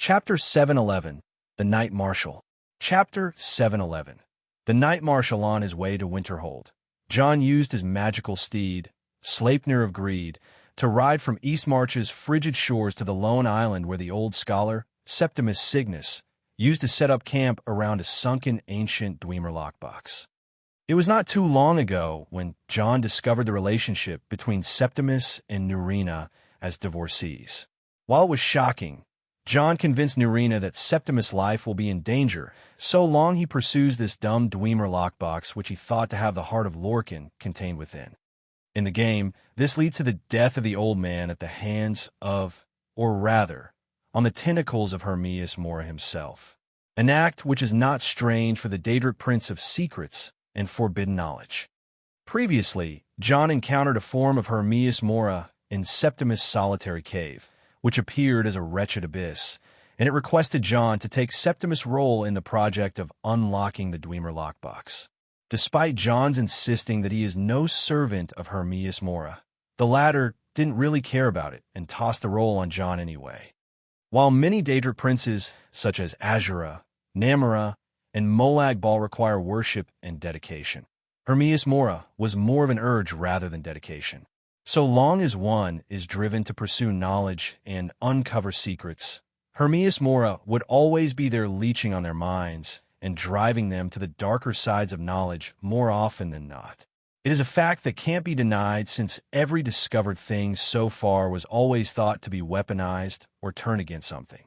Chapter 711, The Knight Marshal. Chapter 711. The Knight Marshal on his way to Winterhold. John used his magical steed, Sleipnir of Greed, to ride from Eastmarch's frigid shores to the lone island where the old scholar, Septimus Cygnus, used to set up camp around a sunken ancient Dwemer lockbox. It was not too long ago when John discovered the relationship between Septimus and Nerina as divorcees. While it was shocking, John convinced Nerina that Septimus' life will be in danger so long he pursues this dumb Dwemer lockbox which he thought to have the heart of Lorcan contained within. In the game, this leads to the death of the old man at the hands of, or rather, on the tentacles of Hermias Mora himself. An act which is not strange for the Daedric Prince of Secrets and Forbidden Knowledge. Previously, John encountered a form of Hermias Mora in Septimus' solitary cave, which appeared as a wretched abyss, and it requested John to take Septimus' role in the project of unlocking the Dwemer lockbox. Despite John's insisting that he is no servant of Hermias Mora, the latter didn't really care about it and tossed the role on John anyway. While many Daedric princes, such as Azura, Namara, and Molag Bal require worship and dedication, Hermias Mora was more of an urge rather than dedication. So long as one is driven to pursue knowledge and uncover secrets, Hermias Mora would always be there leeching on their minds and driving them to the darker sides of knowledge more often than not. It is a fact that can't be denied since every discovered thing so far was always thought to be weaponized or turn against something.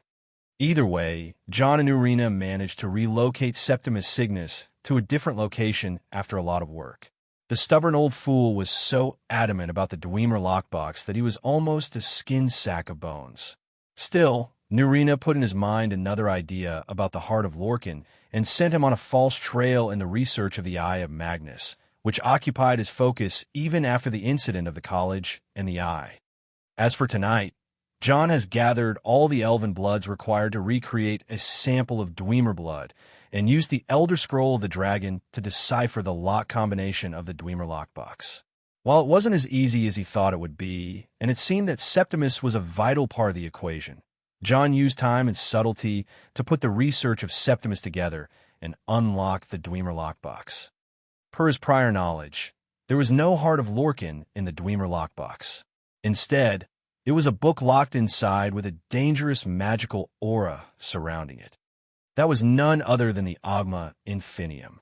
Either way, John and Nerina managed to relocate Septimus Cygnus to a different location after a lot of work. The stubborn old fool was so adamant about the Dwemer lockbox that he was almost a skin sack of bones. Still, Nerina put in his mind another idea about the heart of Lorcan and sent him on a false trail in the research of the Eye of Magnus, which occupied his focus even after the incident of the college and the Eye. As for tonight, John has gathered all the elven bloods required to recreate a sample of Dwemer blood and used the Elder Scroll of the Dragon to decipher the lock combination of the Dwemer lockbox. While it wasn't as easy as he thought it would be, and it seemed that Septimus was a vital part of the equation, John used time and subtlety to put the research of Septimus together and unlock the Dwemer lockbox. Per his prior knowledge, there was no heart of Lorcan in the Dwemer lockbox. Instead, it was a book locked inside with a dangerous magical aura surrounding it. That was none other than the Agma Infinium.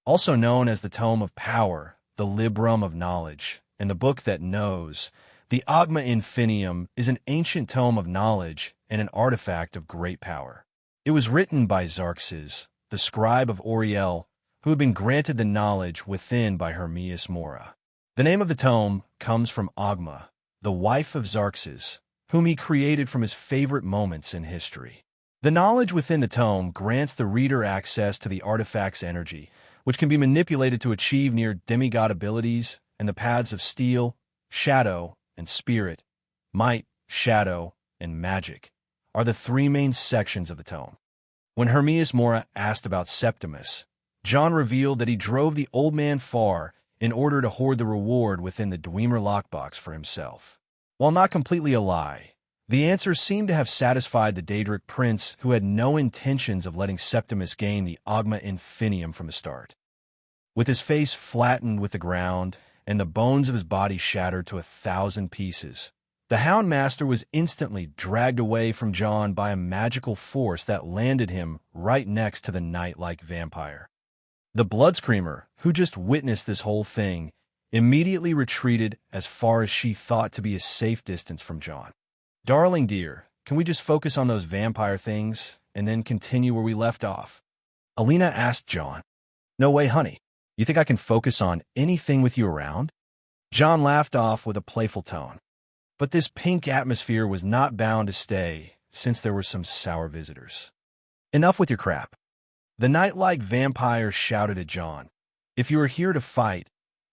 Also known as the Tome of Power, the Librum of Knowledge, and the Book That Knows, the Agma Infinium is an ancient tome of knowledge and an artifact of great power. It was written by Xarxes, the scribe of Auriel, who had been granted the knowledge within by Hermias Mora. The name of the tome comes from Agma, the wife of Xarxes, whom he created from his favorite moments in history. The knowledge within the tome grants the reader access to the artifact's energy, which can be manipulated to achieve near demigod abilities and the paths of steel, shadow, and spirit. Might, shadow, and magic are the three main sections of the tome. When Hermias Mora asked about Septimus, John revealed that he drove the old man far in order to hoard the reward within the Dwemer lockbox for himself. While not completely a lie, the answer seemed to have satisfied the Daedric prince who had no intentions of letting Septimus gain the Agma Infinium from the start. With his face flattened with the ground and the bones of his body shattered to 1,000 pieces, the Houndmaster was instantly dragged away from John by a magical force that landed him right next to the knight-like vampire. The Bloodscreamer, who just witnessed this whole thing, immediately retreated as far as she thought to be a safe distance from John. "Darling dear, can we just focus on those vampire things and then continue where we left off?" Alina asked John. "No way, honey. You think I can focus on anything with you around?" John laughed off with a playful tone. But this pink atmosphere was not bound to stay, since there were some sour visitors. "Enough with your crap." The knight-like vampire shouted at John. "If you are here to fight,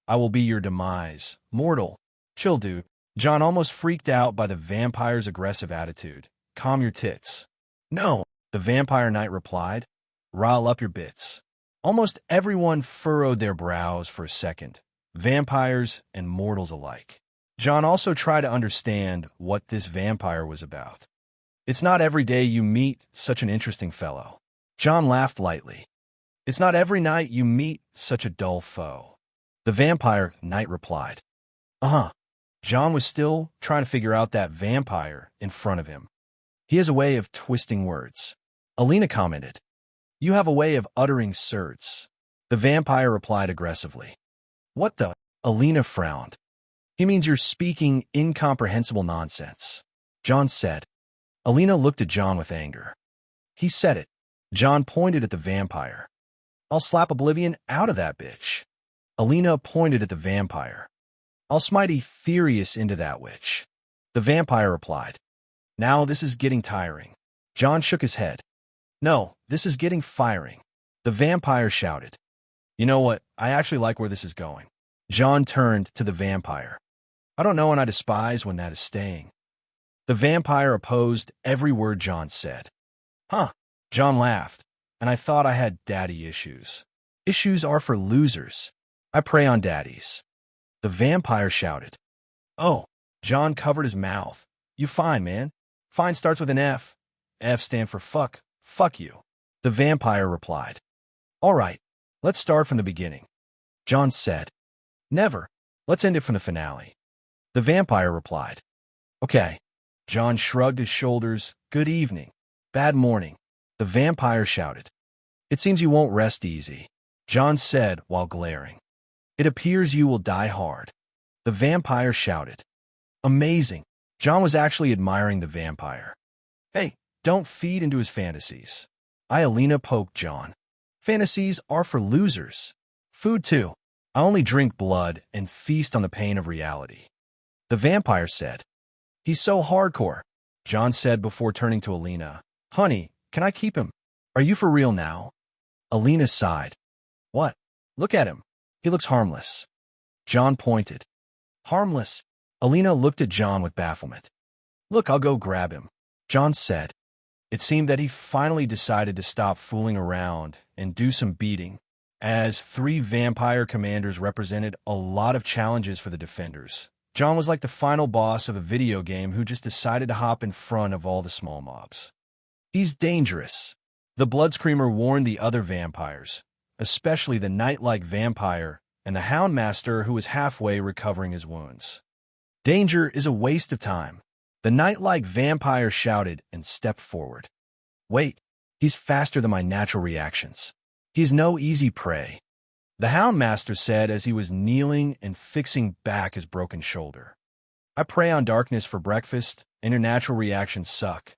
I will be your demise. Mortal, chill, dude." John almost freaked out by the vampire's aggressive attitude. "Calm your tits." "No," the vampire knight replied. "Rile up your bits." Almost everyone furrowed their brows for a second, vampires and mortals alike. John also tried to understand what this vampire was about. It's not every day you meet such an interesting fellow. John laughed lightly. It's not every night you meet such a dull foe. The vampire knight replied. Uh-huh. John was still trying to figure out that vampire in front of him. He has a way of twisting words. Alina commented. You have a way of uttering surds. The vampire replied aggressively. What the? Alina frowned. He means you're speaking incomprehensible nonsense. John said. Alina looked at John with anger. He said it. John pointed at the vampire. I'll slap oblivion out of that bitch. Alina pointed at the vampire. I'll smite Etherius into that witch. The vampire replied. Now this is getting tiring. John shook his head. No, this is getting firing. The vampire shouted. You know what? I actually like where this is going. John turned to the vampire. I don't know and I despise when that is staying. The vampire opposed every word John said. Huh? John laughed, and I thought I had daddy issues. Issues are for losers. I prey on daddies. The vampire shouted. Oh, John covered his mouth. You fine, man. Fine starts with an F. F stand for fuck. Fuck you. The vampire replied. All right, let's start from the beginning. John said. Never. Let's end it from the finale. The vampire replied. Okay. John shrugged his shoulders. Good evening. Bad morning. The vampire shouted. It seems you won't rest easy. John said while glaring. It appears you will die hard. The vampire shouted. Amazing. John was actually admiring the vampire. Hey, don't feed into his fantasies. Alina poked John. Fantasies are for losers. Food too. I only drink blood and feast on the pain of reality. The vampire said. He's so hardcore, John said before turning to Alina. Honey, can I keep him? Are you for real now? Alina sighed. What? Look at him. He looks harmless. John pointed. Harmless? Alina looked at John with bafflement. Look, I'll go grab him, John said. It seemed that he finally decided to stop fooling around and do some beating, as 3 vampire commanders represented a lot of challenges for the defenders. John was like the final boss of a video game who just decided to hop in front of all the small mobs. He's dangerous. The Blood Screamer warned the other vampires, especially the knight-like vampire and the Houndmaster who was halfway recovering his wounds. Danger is a waste of time. The knight-like vampire shouted and stepped forward. Wait, he's faster than my natural reactions. He's no easy prey. The Houndmaster said as he was kneeling and fixing back his broken shoulder. I prey on darkness for breakfast, and your natural reactions suck.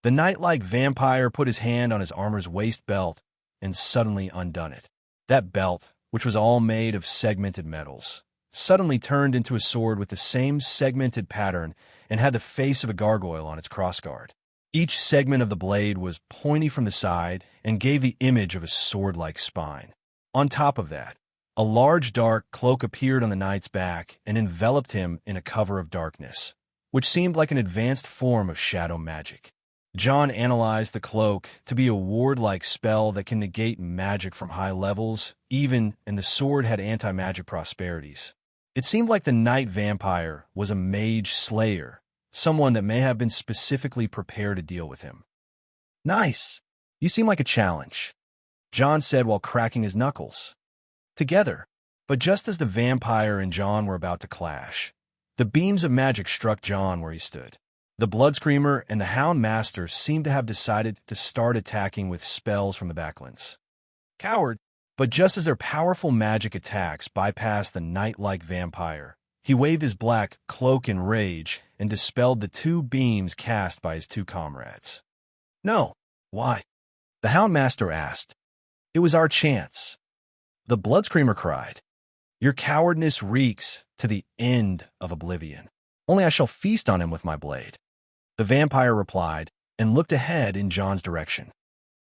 The knight-like vampire put his hand on his armor's waist belt and suddenly undone it. That belt, which was all made of segmented metals, suddenly turned into a sword with the same segmented pattern and had the face of a gargoyle on its crossguard. Each segment of the blade was pointy from the side and gave the image of a sword-like spine. On top of that, a large dark cloak appeared on the knight's back and enveloped him in a cover of darkness, which seemed like an advanced form of shadow magic. John analyzed the cloak to be a ward-like spell that can negate magic from high levels, and the sword had anti-magic prosperities. It seemed like the knight vampire was a mage slayer, someone that may have been specifically prepared to deal with him. Nice. You seem like a challenge, John said while cracking his knuckles. Together. But just as the vampire and John were about to clash, the beams of magic struck John where he stood. The Blood Screamer and the Houndmaster seemed to have decided to start attacking with spells from the backlands. Coward! But just as their powerful magic attacks bypassed the knight-like vampire, he waved his black cloak in rage and dispelled the 2 beams cast by his 2 comrades. No. Why? The Houndmaster asked. It was our chance. The Blood Screamer cried. Your cowardness reeks to the end of oblivion. Only I shall feast on him with my blade. The vampire replied and looked ahead in John's direction.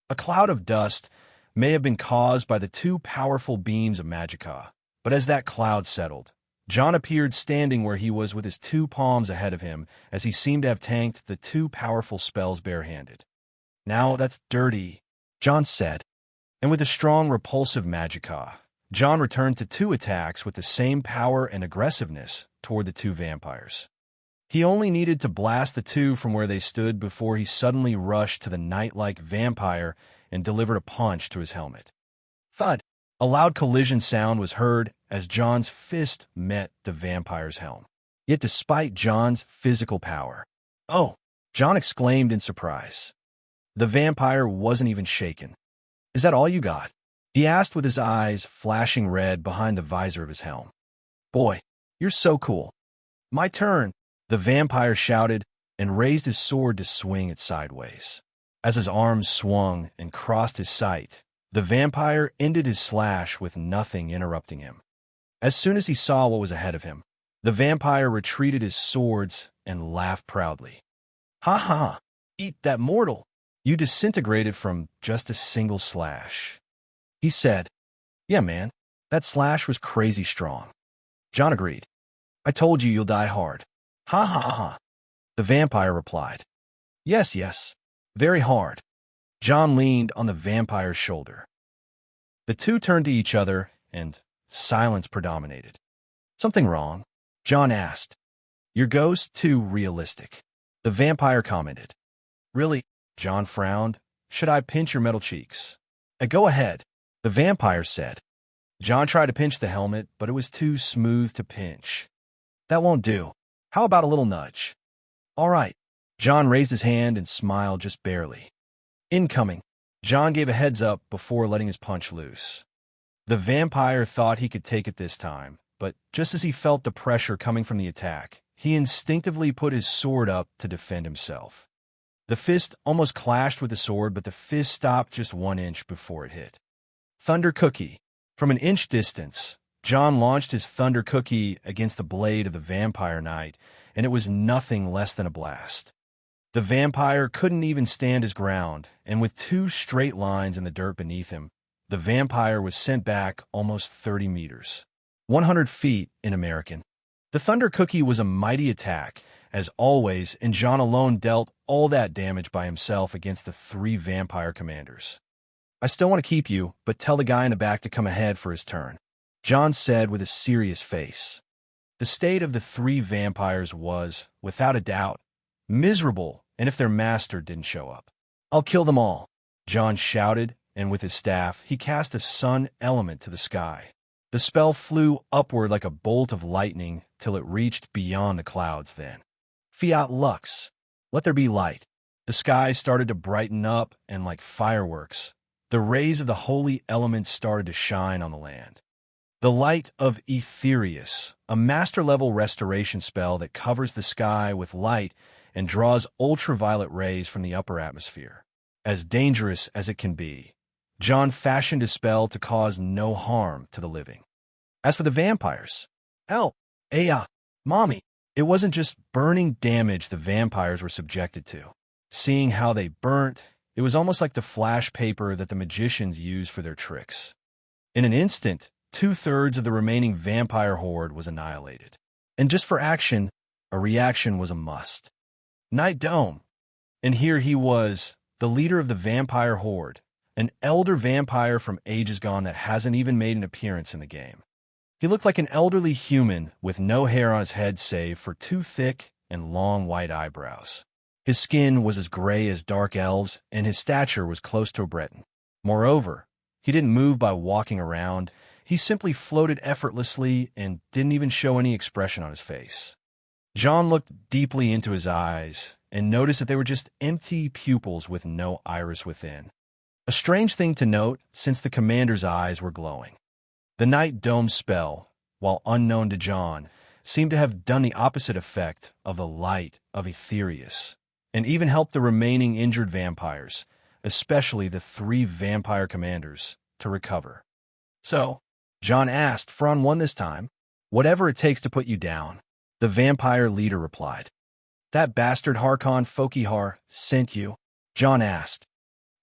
A cloud of dust may have been caused by the 2 powerful beams of magicka, but as that cloud settled, John appeared standing where he was with his 2 palms ahead of him as he seemed to have tanked the 2 powerful spells barehanded. Now that's dirty, John said, and with a strong repulsive magicka, John returned to 2 attacks with the same power and aggressiveness toward the 2 vampires. He only needed to blast the two from where they stood before he suddenly rushed to the knight-like vampire and delivered a punch to his helmet. Thud! A loud collision sound was heard as John's fist met the vampire's helm. Yet despite John's physical power, "Oh!" John exclaimed in surprise. The vampire wasn't even shaken. "Is that all you got?" he asked with his eyes flashing red behind the visor of his helm. "Boy, you're so cool." "My turn," the vampire shouted and raised his sword to swing it sideways. As his arms swung and crossed his sight, the vampire ended his slash with nothing interrupting him. As soon as he saw what was ahead of him, the vampire retreated his swords and laughed proudly. "Ha ha! Eat that mortal! You disintegrated from just a single slash," he said. "Yeah, man, that slash was crazy strong." John agreed. "I told you you'll die hard." "Ha ha ha!" the vampire replied. Yes, very hard." John leaned on the vampire's shoulder. The two turned to each other, and silence predominated. "Something wrong?" John asked. "Your ghost too realistic," the vampire commented. "Really?" John frowned. "Should I pinch your metal cheeks?" Go ahead," the vampire said. John tried to pinch the helmet, but it was too smooth to pinch. "That won't do. How about a little nudge?" "All right." John raised his hand and smiled just barely. "Incoming." John gave a heads up before letting his punch loose. The vampire thought he could take it this time, but just as he felt the pressure coming from the attack, he instinctively put his sword up to defend himself. The fist almost clashed with the sword, but the fist stopped just 1 inch before it hit. Thunder Cookie. From an inch distance, John launched his Thunder Cookie against the blade of the vampire knight, and it was nothing less than a blast. The vampire couldn't even stand his ground, and with 2 straight lines in the dirt beneath him, the vampire was sent back almost 30 meters. 100 feet in American. The Thunder Cookie was a mighty attack, as always, and John alone dealt all that damage by himself against the 3 vampire commanders. "I still want to keep you, but tell the guy in the back to come ahead for his turn," John said with a serious face. The state of the 3 vampires was, without a doubt, miserable, and if their master didn't show up. "I'll kill them all," John shouted, and with his staff, he cast a sun element to the sky. The spell flew upward like a bolt of lightning till it reached beyond the clouds then. Fiat Lux. Let there be light. The sky started to brighten up, and like fireworks, the rays of the holy element started to shine on the land. The light of Aetherius, a master-level restoration spell that covers the sky with light and draws ultraviolet rays from the upper atmosphere. As dangerous as it can be, John fashioned a spell to cause no harm to the living. As for the vampires, help! Mommy! It wasn't just burning damage the vampires were subjected to. Seeing how they burnt, it was almost like the flash paper that the magicians use for their tricks. In an instant, 2/3 of the remaining vampire horde was annihilated. And just for action, a reaction was a must. Night Dome. And here he was, the leader of the vampire horde, an elder vampire from ages gone that hasn't even made an appearance in the game. He looked like an elderly human with no hair on his head save for 2 thick and long white eyebrows. His skin was as gray as dark elves, and his stature was close to a Breton. Moreover, he didn't move by walking around. He simply floated effortlessly and didn't even show any expression on his face. John looked deeply into his eyes and noticed that they were just empty pupils with no iris within. A strange thing to note, since the commander's eyes were glowing. The Night Dome spell, while unknown to John, seemed to have done the opposite effect of the light of Aetherius, and even helped the remaining injured vampires, especially the 3 vampire commanders, to recover. "So," John asked, "for on one this time?" "Whatever it takes to put you down," the vampire leader replied. "That bastard Harkon Fokihar sent you?" John asked.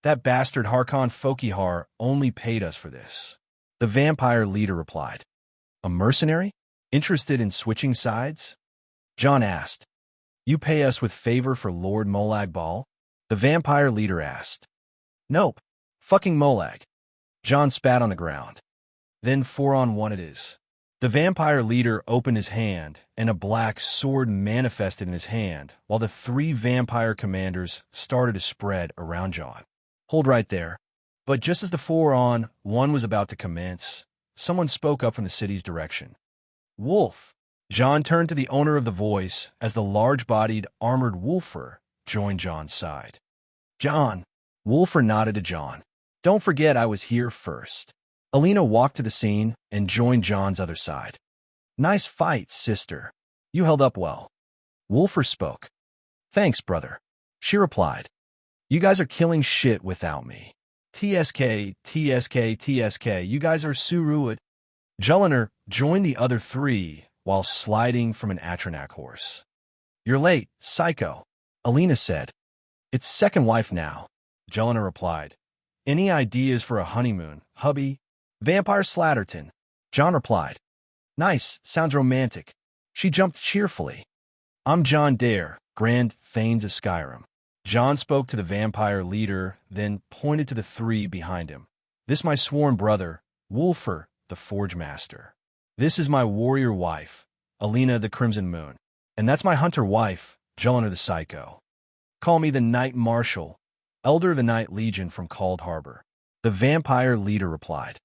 "That bastard Harkon Fokihar only paid us for this," the vampire leader replied. "A mercenary? Interested in switching sides?" John asked. "You pay us with favor for Lord Molag Bal?" the vampire leader asked. "Nope. Fucking Molag." John spat on the ground. "Then 4-on-1 it is." The vampire leader opened his hand, and a black sword manifested in his hand, while the three vampire commanders started to spread around John. Hold right there. But just as the 4-on-1 was about to commence, someone spoke up from the city's direction. Wolf! John turned to the owner of the voice as the large-bodied, armored Wolfer joined John's side. John! Wolfer nodded to John. Don't forget I was here first. Alina walked to the scene and joined John's other side. Nice fight, sister. You held up well. Wolfer spoke. Thanks, brother. She replied. You guys are killing shit without me. TSK, TSK, TSK, you guys are Suruad. Jelinar joined the other three while sliding from an Atronak horse. You're late, psycho, Alina said. It's second wife now, Jelinar replied. Any ideas for a honeymoon, hubby? Vampire Slatterton, John replied. Nice, sounds romantic. She jumped cheerfully. I'm John Dare, Grand Thanes of Skyrim. John spoke to the vampire leader, then pointed to the three behind him. This my sworn brother, Wolfer, the Forge Master. This is my warrior wife, Alina the Crimson Moon. And that's my hunter wife, Jelinar the Psycho. Call me the Knight Marshal, Elder of the Night Legion from Cold Harbor. The vampire leader replied.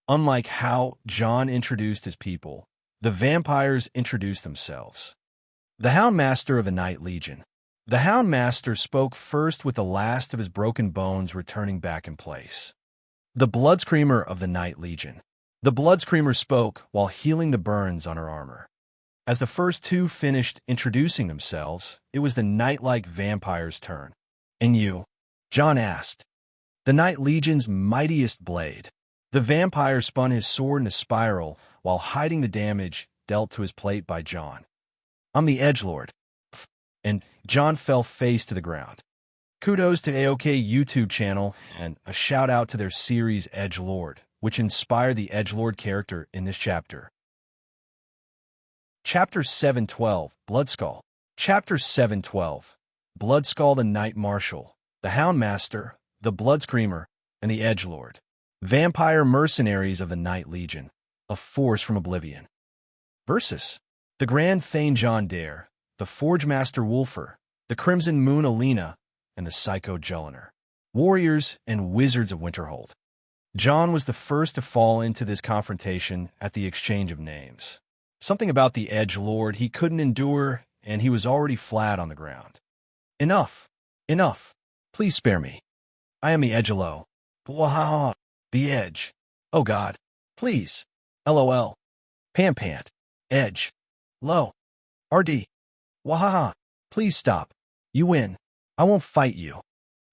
Unlike how John introduced his people, the vampires introduced themselves. The Hound Master of the Night Legion. The Hound Master spoke first with the last of his broken bones returning back in place. The Bloodscreamer of the Night Legion. The Bloodscreamer spoke while healing the burns on her armor. As the first two finished introducing themselves, it was the Night-like vampire's turn. And you? John asked. The Night Legion's mightiest blade. The vampire spun his sword in a spiral while hiding the damage dealt to his plate by John. I'm the Edgelord. And John fell face to the ground. Kudos to AOK YouTube channel and a shout out to their series Edgelord, which inspired the Edgelord character in this chapter. Chapter 712, Bloodskull. Chapter 712, Bloodskull the Knight Marshal, the Hound Master, the Bloodscreamer, and the Edgelord. Vampire mercenaries of the Night Legion, a force from oblivion. Versus the Grand Thane John Dare, the Forge Master Wolfer, the Crimson Moon Alina, and the Psycho Jelinar. Warriors and wizards of Winterhold. John was the first to fall into this confrontation at the exchange of names. Something about the Edgelord he couldn't endure, and he was already flat on the ground. Enough! Enough! Please spare me. I am the Edgelo. Wahaha! The Edge. Oh God. Please. LOL. Pampant. Edge. Low. RD. Wahaha. Please stop. You win. I won't fight you.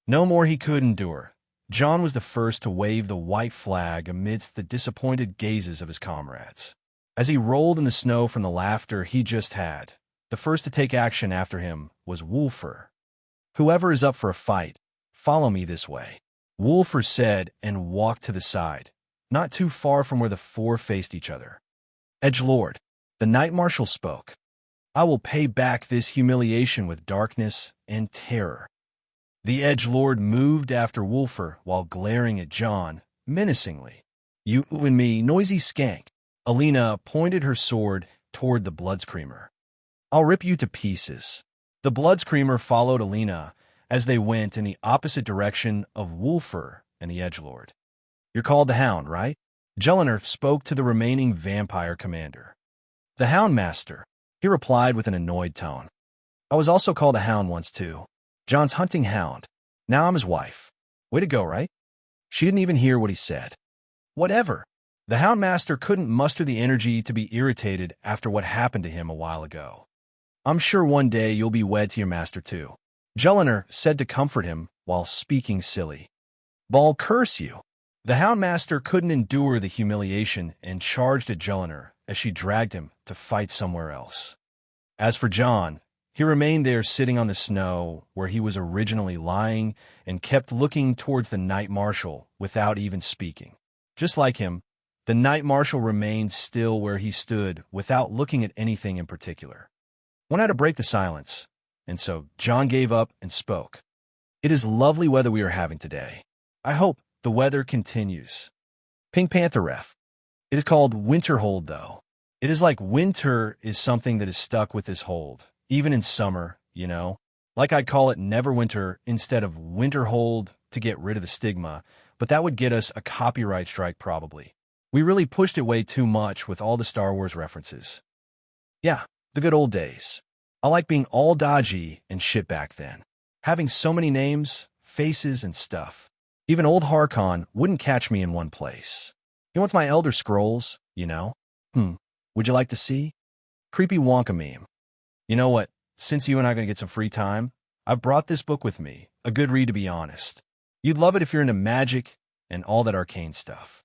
No more he could endure. John was the first to wave the white flag amidst the disappointed gazes of his comrades. As he rolled in the snow from the laughter he just had, the first to take action after him was Wolfer. Whoever is up for a fight, follow me this way, Wolfer said and walked to the side, not too far from where the four faced each other. Edgelord, the Knight Marshal spoke. I will pay back this humiliation with darkness and terror. The Edgelord moved after Wolfer while glaring at John, menacingly. You and me, noisy skank. Alina pointed her sword toward the Bloodscreamer. I'll rip you to pieces. The Bloodscreamer followed Alina as they went in the opposite direction of Wolfer and the Edgelord. You're called the Hound, right? Jelinar spoke to the remaining vampire commander. The Hound Master, he replied with an annoyed tone. I was also called a Hound once too. John's hunting hound. Now I'm his wife. Way to go, right? She didn't even hear what he said. Whatever. The Hound Master couldn't muster the energy to be irritated after what happened to him a while ago. I'm sure one day you'll be wed to your master too, Jelinar said to comfort him while speaking silly. Ball curse you. The Hound Master couldn't endure the humiliation and charged at Jelinar as she dragged him to fight somewhere else. As for John, he remained there sitting on the snow where he was originally lying and kept looking towards the Knight Marshal without even speaking. Just like him, the Knight Marshal remained still where he stood without looking at anything in particular. One had to break the silence, and so John gave up and spoke. It is lovely weather we are having today. I hope the weather continues. Pink Panther ref. It is called Winterhold, though. It is like winter is something that is stuck with this hold, even in summer, you know? Like I'd call it Neverwinter instead of Winterhold to get rid of the stigma, but that would get us a copyright strike probably. We really pushed it way too much with all the Star Wars references. Yeah, the good old days. I like being all dodgy and shit back then. Having so many names, faces, and stuff. Even old Harkon wouldn't catch me in one place. He wants my Elder Scrolls, you know? Would you like to see? Creepy Wonka meme. You know what? Since you and I are going to get some free time, I've brought this book with me. A good read, to be honest. You'd love it if you're into magic and all that arcane stuff.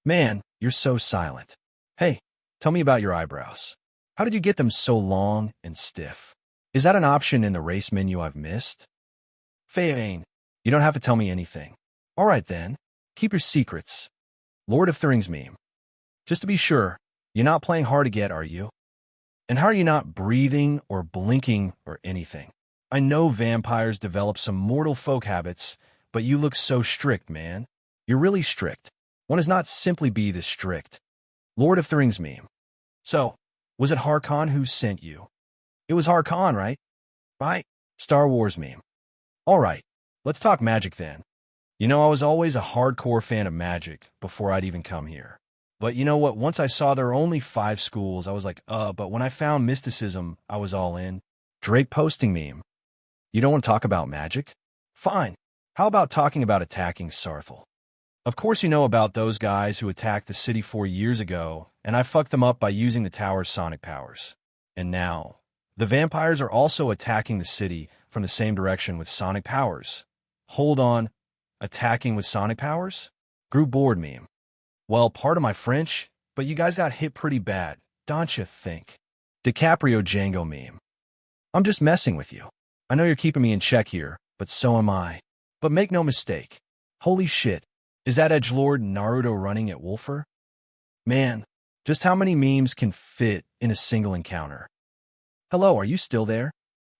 Man, you're so silent. Hey, tell me about your eyebrows. How did you get them so long and stiff? Is that an option in the race menu I've missed? Fayane, you don't have to tell me anything. All right then, keep your secrets. Lord of Thurings meme. Just to be sure, you're not playing hard to get, are you? And how are you not breathing or blinking or anything? I know vampires develop some mortal folk habits, but you look so strict, man. You're really strict. One does not simply be this strict. Lord of Thurings meme. So, was it Harkon who sent you? It was Harkon, right? Right? Star Wars meme. All right, let's talk magic then. You know, I was always a hardcore fan of magic before I'd even come here. But you know what? Once I saw there are only 5 schools, I was like, but when I found mysticism, I was all in. Drake posting meme. You don't want to talk about magic? Fine. How about talking about attacking Sarthel? Of course you know about those guys who attacked the city 4 years ago, and I fucked them up by using the tower's sonic powers. And now, the vampires are also attacking the city from the same direction with sonic powers. Hold on. Attacking with sonic powers? Group board meme. Well, pardon my French, but you guys got hit pretty bad, don't you think? DiCaprio Django meme. I'm just messing with you. I know you're keeping me in check here, but so am I. But make no mistake. Holy shit. Is that edgelord Naruto running at Wolfer? Man, just how many memes can fit in a single encounter? Hello, are you still there?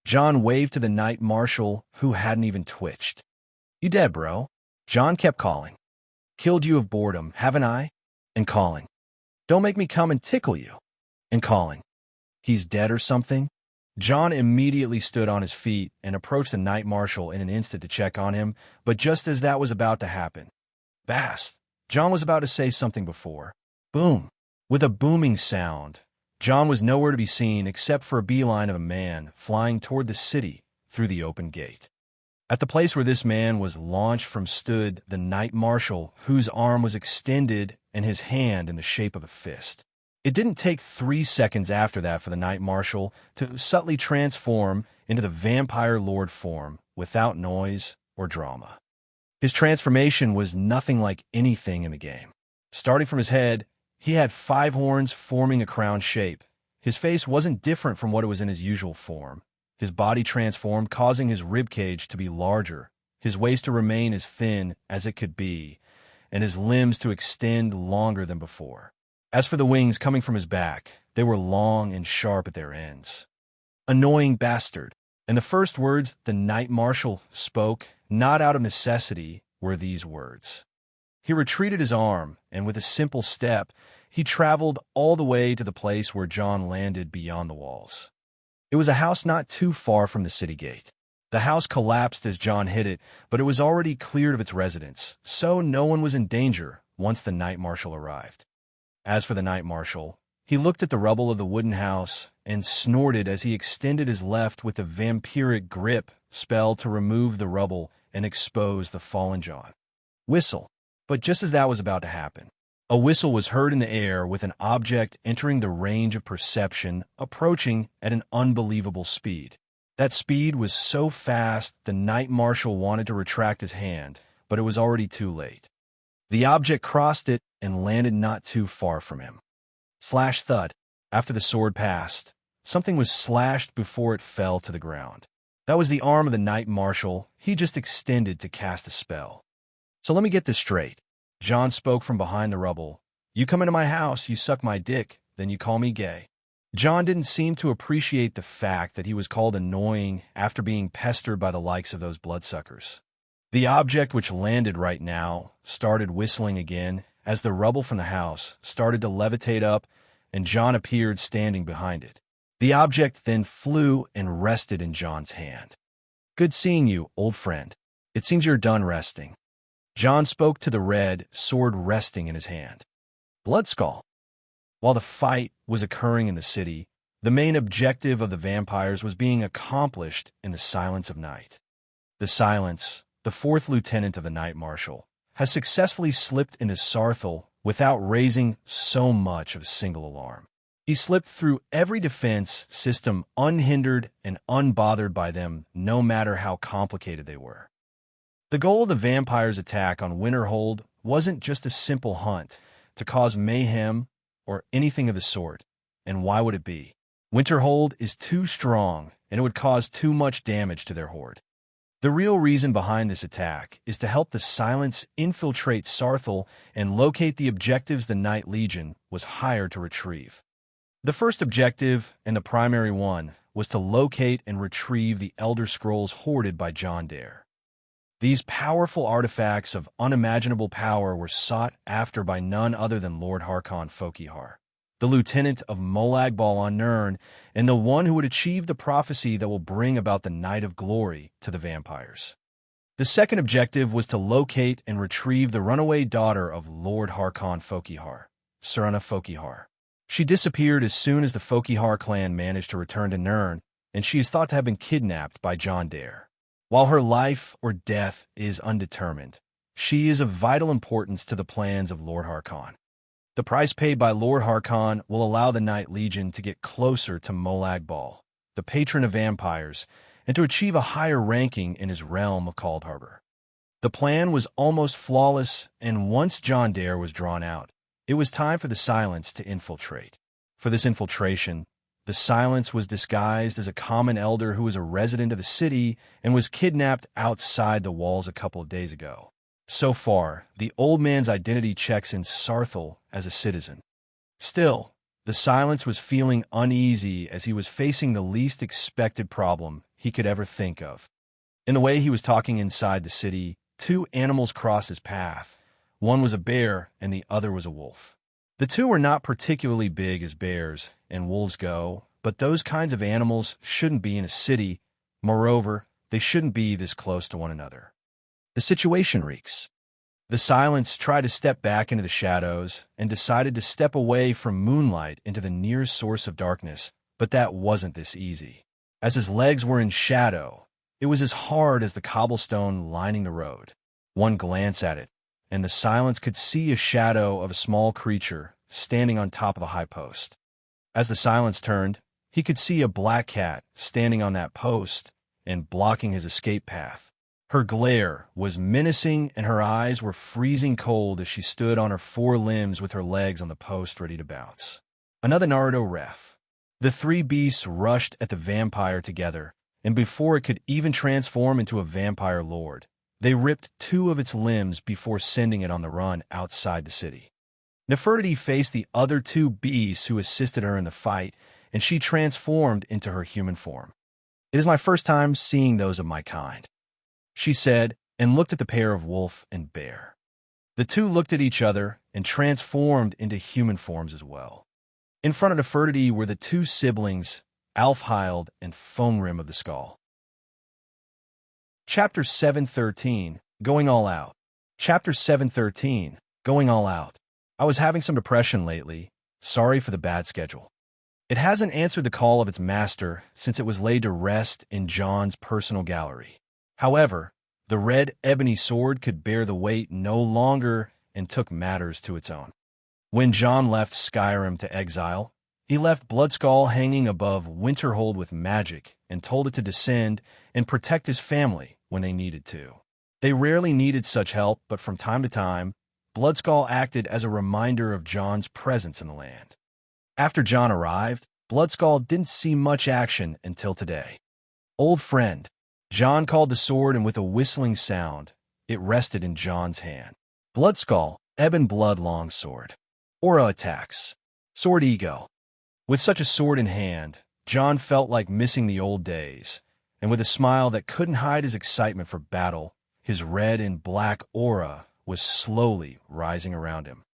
John waved to the Knight Marshal, who hadn't even twitched. You dead, bro? John kept calling. Killed you of boredom, haven't I? And calling. Don't make me come and tickle you. And calling. He's dead or something? John immediately stood on his feet and approached the Knight Marshal in an instant to check on him, but just as that was about to happen, Bast! John was about to say something before. Boom! With a booming sound, John was nowhere to be seen except for a beeline of a man flying toward the city through the open gate. At the place where this man was launched from stood the Knight Marshal, whose arm was extended and his hand in the shape of a fist. It didn't take 3 seconds after that for the Knight Marshal to subtly transform into the vampire lord form without noise or drama. His transformation was nothing like anything in the game. Starting from his head, he had 5 horns forming a crown shape. His face wasn't different from what it was in his usual form. His body transformed, causing his ribcage to be larger, his waist to remain as thin as it could be, and his limbs to extend longer than before. As for the wings coming from his back, they were long and sharp at their ends. Annoying bastard. And the first words the Knight Marshal spoke, not out of necessity, were these words. He retreated his arm, and with a simple step, he traveled all the way to the place where John landed beyond the walls. It was a house not too far from the city gate. The house collapsed as John hit it, but it was already cleared of its residents, so no one was in danger once the Knight Marshal arrived. As for the Knight Marshal, he looked at the rubble of the wooden house and snorted as he extended his left with a vampiric grip spell to remove the rubble and expose the fallen John. Whistle. But just as that was about to happen, a whistle was heard in the air with an object entering the range of perception, approaching at an unbelievable speed. That speed was so fast the Knight Marshal wanted to retract his hand, but it was already too late. The object crossed it and landed not too far from him. Slash thud. After the sword passed, something was slashed before it fell to the ground. That was the arm of the Knight Marshal he just extended to cast a spell. So let me get this straight. John spoke from behind the rubble. You come into my house, you suck my dick, then you call me gay. John didn't seem to appreciate the fact that he was called annoying after being pestered by the likes of those bloodsuckers. The object which landed right now started whistling again as the rubble from the house started to levitate up and John appeared standing behind it. The object then flew and rested in John's hand. "Good seeing you, old friend. It seems you're done resting." John spoke to the red sword resting in his hand. Bloodskull. While the fight was occurring in the city, the main objective of the vampires was being accomplished in the silence of night. The Silence, the fourth lieutenant of the Night Marshal, has successfully slipped into Sarthal without raising so much of a single alarm. He slipped through every defense system unhindered and unbothered by them, no matter how complicated they were. The goal of the vampires' attack on Winterhold wasn't just a simple hunt to cause mayhem or anything of the sort. And why would it be? Winterhold is too strong, and it would cause too much damage to their horde. The real reason behind this attack is to help the Silence infiltrate Sarthal and locate the objectives the Night Legion was hired to retrieve. The first objective, and the primary one, was to locate and retrieve the Elder Scrolls hoarded by John Dare. These powerful artifacts of unimaginable power were sought after by none other than Lord Harkon Fokihar, the lieutenant of Molag Bal on Nirn, and the one who would achieve the prophecy that will bring about the Night of Glory to the vampires. The second objective was to locate and retrieve the runaway daughter of Lord Harkon Fokihar, Serena Fokihar. She disappeared as soon as the Fokihar clan managed to return to Nirn, and she is thought to have been kidnapped by John Dare. While her life or death is undetermined, she is of vital importance to the plans of Lord Harkon. The price paid by Lord Harkon will allow the Night Legion to get closer to Molag Bal, the patron of vampires, and to achieve a higher ranking in his realm of Cold Harbor. The plan was almost flawless, and once John Dare was drawn out, it was time for the Silence to infiltrate. For this infiltration, the Silence was disguised as a common elder who was a resident of the city and was kidnapped outside the walls a couple of days ago. So far, the old man's identity checks in Sarthal as a citizen. Still, the Silence was feeling uneasy as he was facing the least expected problem he could ever think of. In the way he was talking inside the city, two animals crossed his path. One was a bear and the other was a wolf. The two were not particularly big as bears and wolves go, but those kinds of animals shouldn't be in a city. Moreover, they shouldn't be this close to one another. The situation reeks. The Silence tried to step back into the shadows and decided to step away from moonlight into the nearest source of darkness, but that wasn't this easy. As his legs were in shadow, it was as hard as the cobblestone lining the road. One glance at it, and the Silence could see a shadow of a small creature standing on top of a high post. As the Silence turned, he could see a black cat standing on that post and blocking his escape path. Her glare was menacing, and her eyes were freezing cold as she stood on her four limbs with her legs on the post ready to bounce. Another Naruto ref. The three beasts rushed at the vampire together, and before it could even transform into a vampire lord, they ripped two of its limbs before sending it on the run outside the city. Nefertiti faced the other two beasts who assisted her in the fight, and she transformed into her human form. "It is my first time seeing those of my kind," she said, and looked at the pair of wolf and bear. The two looked at each other and transformed into human forms as well. In front of Nefertiti were the two siblings, Alfhild and Foamrim of the Skull. Chapter 713, Going All Out. Chapter 713, Going All Out. I was having some depression lately. Sorry for the bad schedule. It hasn't answered the call of its master since it was laid to rest in John's personal gallery. However, the red ebony sword could bear the weight no longer and took matters to its own. When John left Skyrim to exile, he left Bloodskull hanging above Winterhold with magic and told it to descend and protect his family when they needed to. They rarely needed such help, but from time to time, Bloodskull acted as a reminder of John's presence in the land. After John arrived, Bloodskull didn't see much action until today. "Old friend," John called the sword, and with a whistling sound, it rested in John's hand. Bloodskull, Ebon Blood Longsword. Aura attacks. Sword Ego. With such a sword in hand, John felt like missing the old days, and with a smile that couldn't hide his excitement for battle, his red and black aura was slowly rising around him.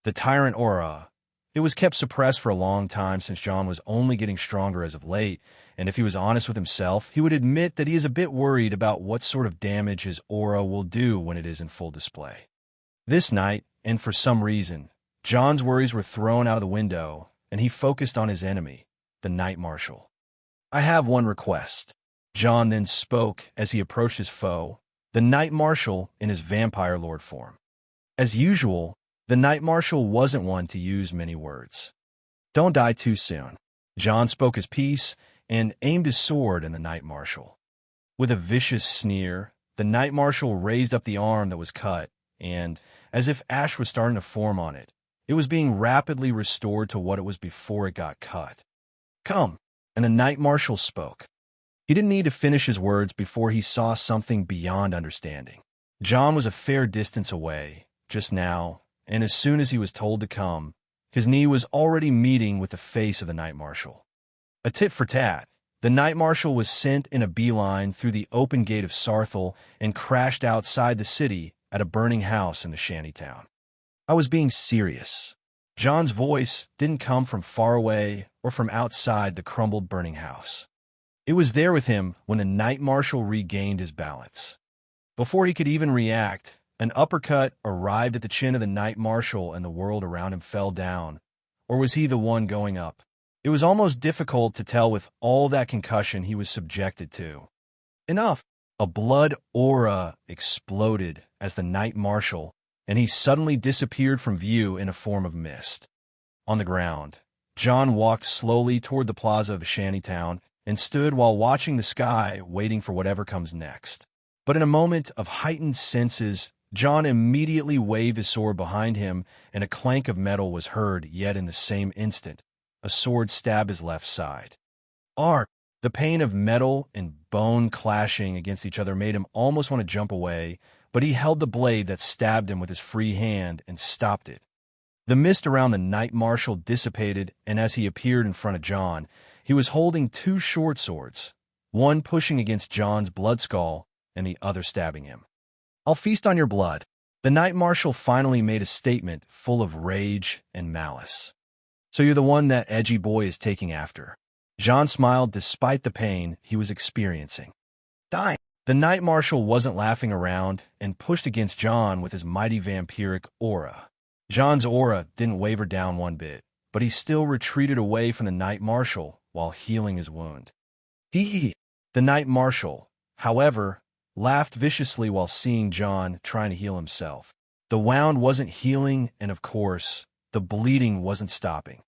The Tyrant Aura It was kept suppressed for a long time since John was only getting stronger as of late, and if he was honest with himself, he would admit that he is a bit worried about what sort of damage his aura will do when it is in full display. This night, and for some reason, John's worries were thrown out of the window, and he focused on his enemy, the Knight Marshal. "I have one request," John then spoke as he approached his foe, the Knight Marshal in his vampire lord form. As usual, the Knight Marshal wasn't one to use many words. "Don't die too soon." John spoke his piece and aimed his sword at the Knight Marshal. With a vicious sneer, the Knight Marshal raised up the arm that was cut, and, as if ash was starting to form on it, it was being rapidly restored to what it was before it got cut. "Come," and the Knight Marshal spoke. He didn't need to finish his words before he saw something beyond understanding. John was a fair distance away, just now, and as soon as he was told to come, his knee was already meeting with the face of the Knight Marshal. A tit for tat, the Knight Marshal was sent in a beeline through the open gate of Sarthal and crashed outside the city at a burning house in the shantytown. "I was being serious." John's voice didn't come from far away or from outside the crumbled burning house. It was there with him when the Knight Marshal regained his balance. Before he could even react, an uppercut arrived at the chin of the Knight Marshal and the world around him fell down. Or was he the one going up? It was almost difficult to tell with all that concussion he was subjected to. Enough! A blood aura exploded as the Knight Marshal, and he suddenly disappeared from view in a form of mist. On the ground, John walked slowly toward the plaza of the shantytown and stood while watching the sky, waiting for whatever comes next. But in a moment of heightened senses, John immediately waved his sword behind him, and a clank of metal was heard, yet in the same instant, a sword stabbed his left side. Ark! The pain of metal and bone clashing against each other made him almost want to jump away, but he held the blade that stabbed him with his free hand and stopped it. The mist around the Knight Marshal dissipated, and as he appeared in front of John, he was holding two short swords, one pushing against John's blood skull and the other stabbing him. "I'll feast on your blood." The Knight Marshal finally made a statement full of rage and malice. "So you're the one that edgy boy is taking after." John smiled despite the pain he was experiencing. "Die." The Knight Marshal wasn't laughing around and pushed against John with his mighty vampiric aura. John's aura didn't waver down one bit, but he still retreated away from the Knight Marshal while healing his wound. The Knight Marshal, however, laughed viciously while seeing John trying to heal himself. The wound wasn't healing, and of course, the bleeding wasn't stopping.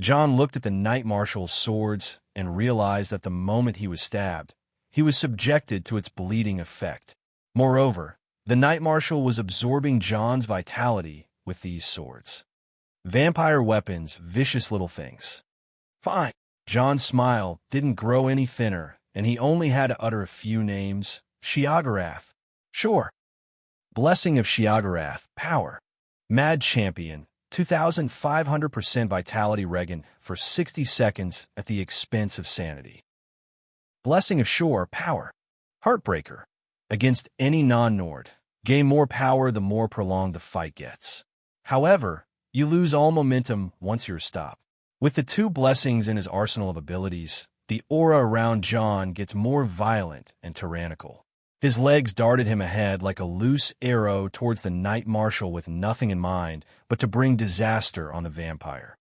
John looked at the Knight Marshal's swords and realized that the moment he was stabbed, he was subjected to its bleeding effect. Moreover, the Knight Marshal was absorbing John's vitality with these swords. Vampire weapons, vicious little things. "Fine." John's smile didn't grow any thinner, and he only had to utter a few names. Shiagarath. "Sure." Blessing of Shiagarath. Power. Mad Champion. 2,500% Vitality Regen for 60 seconds at the expense of sanity. Blessing of Shore. Power. Heartbreaker. Against any non-Nord. Gain more power the more prolonged the fight gets. However, you lose all momentum once you're stopped. With the two blessings in his arsenal of abilities, the aura around John gets more violent and tyrannical. His legs darted him ahead like a loose arrow towards the Knight Marshal with nothing in mind but to bring disaster on the vampire.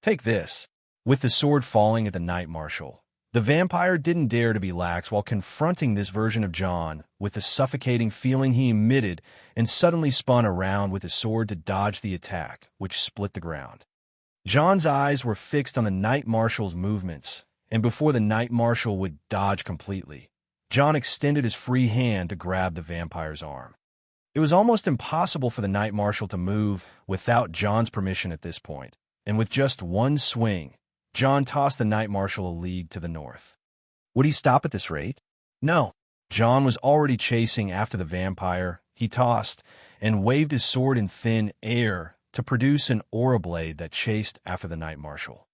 "Take this." With the sword falling at the Knight Marshal, the vampire didn't dare to be lax while confronting this version of John with the suffocating feeling he emitted, and suddenly spun around with his sword to dodge the attack, which split the ground. John's eyes were fixed on the Knight Marshal's movements, and before the Knight Marshal would dodge completely, John extended his free hand to grab the vampire's arm. It was almost impossible for the Knight Marshal to move without John's permission at this point, and with just one swing, John tossed the Knight Marshal a league to the north. Would he stop at this rate? No. John was already chasing after the vampire. He tossed and waved his sword in thin air to produce an aura blade that chased after the Knight Marshal.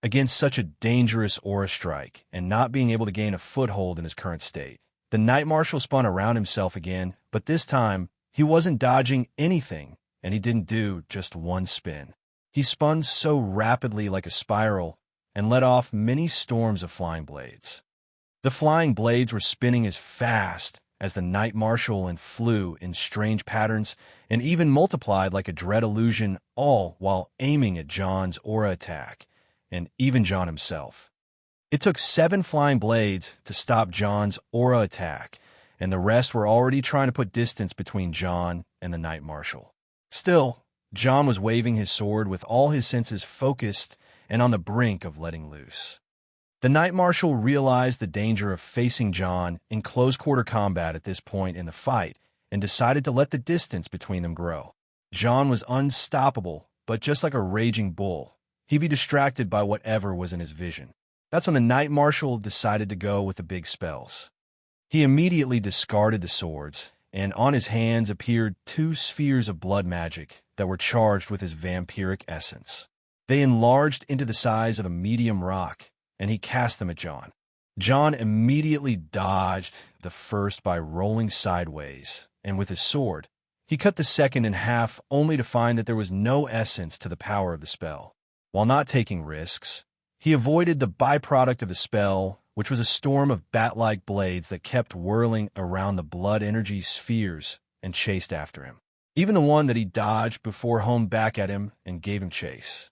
Against such a dangerous aura strike, and not being able to gain a foothold in his current state, the Knight Marshal spun around himself again, but this time, he wasn't dodging anything, and he didn't do just one spin. He spun so rapidly like a spiral and let off many storms of flying blades. The flying blades were spinning as fast as the Knight Marshal and flew in strange patterns and even multiplied like a dread illusion, all while aiming at John's aura attack, and even John himself. It took 7 flying blades to stop John's aura attack, and the rest were already trying to put distance between John and the Knight Marshal. Still, John was waving his sword with all his senses focused and on the brink of letting loose. The Knight Marshal realized the danger of facing John in close-quarter combat at this point in the fight and decided to let the distance between them grow. John was unstoppable, but just like a raging bull, he'd be distracted by whatever was in his vision. That's when the Knight Marshal decided to go with the big spells. He immediately discarded the swords, and on his hands appeared 2 spheres of blood magic that were charged with his vampiric essence. They enlarged into the size of a medium rock, and he cast them at John. John immediately dodged the first by rolling sideways, and with his sword, he cut the second in half only to find that there was no essence to the power of the spell. While not taking risks, he avoided the byproduct of the spell, which was a storm of bat-like blades that kept whirling around the blood energy spheres and chased after him. Even the one that he dodged before homed back at him and gave him chase.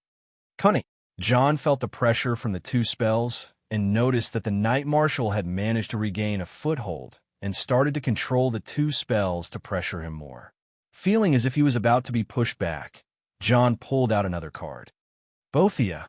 Cunning. John felt the pressure from the 2 spells and noticed that the Knight Marshal had managed to regain a foothold and started to control the 2 spells to pressure him more. Feeling as if he was about to be pushed back, John pulled out another card. Bothia.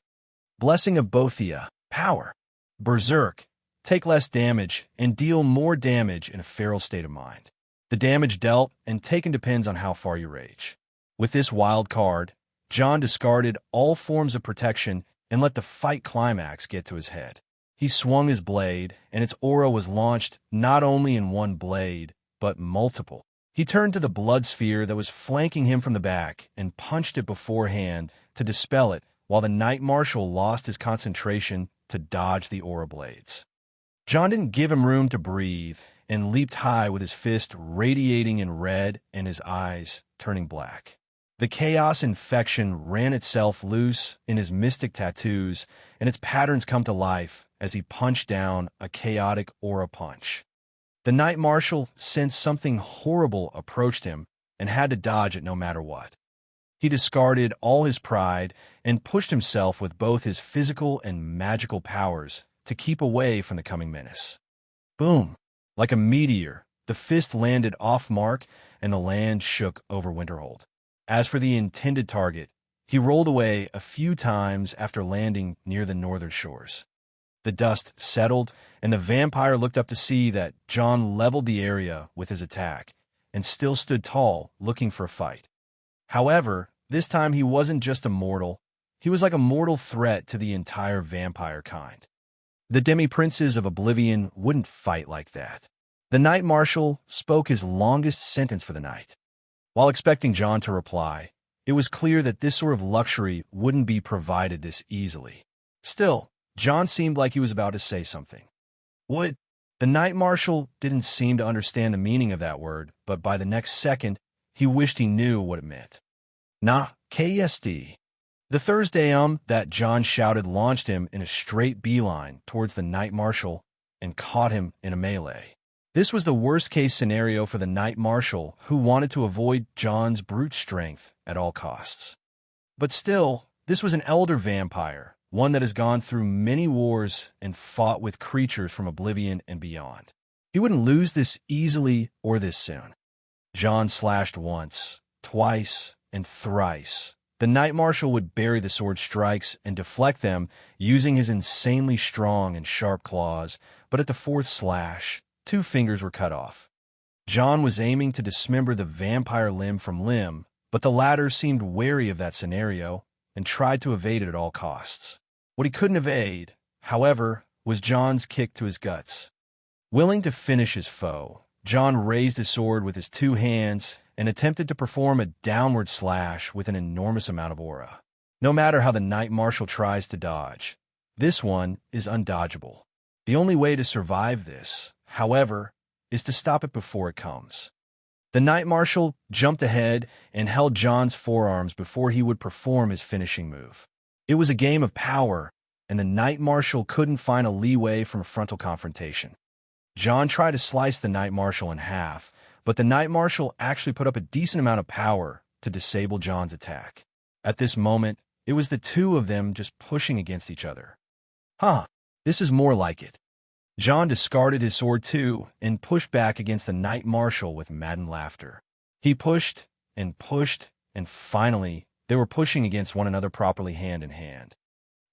Blessing of Bothia. Power. Berserk. Take less damage and deal more damage in a feral state of mind. The damage dealt and taken depends on how far you rage. With this wild card, John discarded all forms of protection and let the fight climax get to his head. He swung his blade, and its aura was launched not only in one blade, but multiple. He turned to the blood sphere that was flanking him from the back and punched it beforehand to dispel it, while the Knight Marshal lost his concentration to dodge the aura blades. John didn't give him room to breathe and leaped high with his fist radiating in red and his eyes turning black. The chaos infection ran itself loose in his mystic tattoos, and its patterns come to life as he punched down a chaotic aura punch. The Knight Marshal sensed something horrible approached him and had to dodge it no matter what. He discarded all his pride and pushed himself with both his physical and magical powers to keep away from the coming menace. Boom! Like a meteor, the fist landed off mark and the land shook over Winterhold. As for the intended target, he rolled away a few times after landing near the northern shores. The dust settled, and the vampire looked up to see that John leveled the area with his attack and still stood tall, looking for a fight. However, this time he wasn't just a mortal. He was like a mortal threat to the entire vampire kind. The demi-princes of Oblivion wouldn't fight like that. The Knight Marshal spoke his longest sentence for the night. While expecting John to reply, it was clear that this sort of luxury wouldn't be provided this easily. Still, John seemed like he was about to say something. Would? The Knight Marshal didn't seem to understand the meaning of that word, but by the next second, he wished he knew what it meant. Nah, KSD. The Thursday that John shouted launched him in a straight beeline towards the Knight Marshal and caught him in a melee. This was the worst-case scenario for the Knight Marshal, who wanted to avoid John's brute strength at all costs. But still, this was an elder vampire, one that has gone through many wars and fought with creatures from Oblivion and beyond. He wouldn't lose this easily or this soon. John slashed once, twice, and thrice. The Knight Marshal would bury the sword strikes and deflect them using his insanely strong and sharp claws, but at the 4th slash, 2 fingers were cut off. John was aiming to dismember the vampire limb from limb, but the latter seemed wary of that scenario and tried to evade it at all costs. What he couldn't evade, however, was John's kick to his guts. Willing to finish his foe, John raised his sword with his 2 hands and attempted to perform a downward slash with an enormous amount of aura. No matter how the Knight Marshal tries to dodge, this one is undodgeable. The only way to survive this, however, is to stop it before it comes. The Knight Marshal jumped ahead and held John's forearms before he would perform his finishing move. It was a game of power, and the Knight Marshal couldn't find a leeway from a frontal confrontation. John tried to slice the Knight Marshal in half, but the Knight Marshal actually put up a decent amount of power to disable John's attack. At this moment, it was the two of them just pushing against each other. This is more like it. John discarded his sword too and pushed back against the Knight Marshal with maddened laughter. He pushed, and finally, they were pushing against one another properly hand in hand.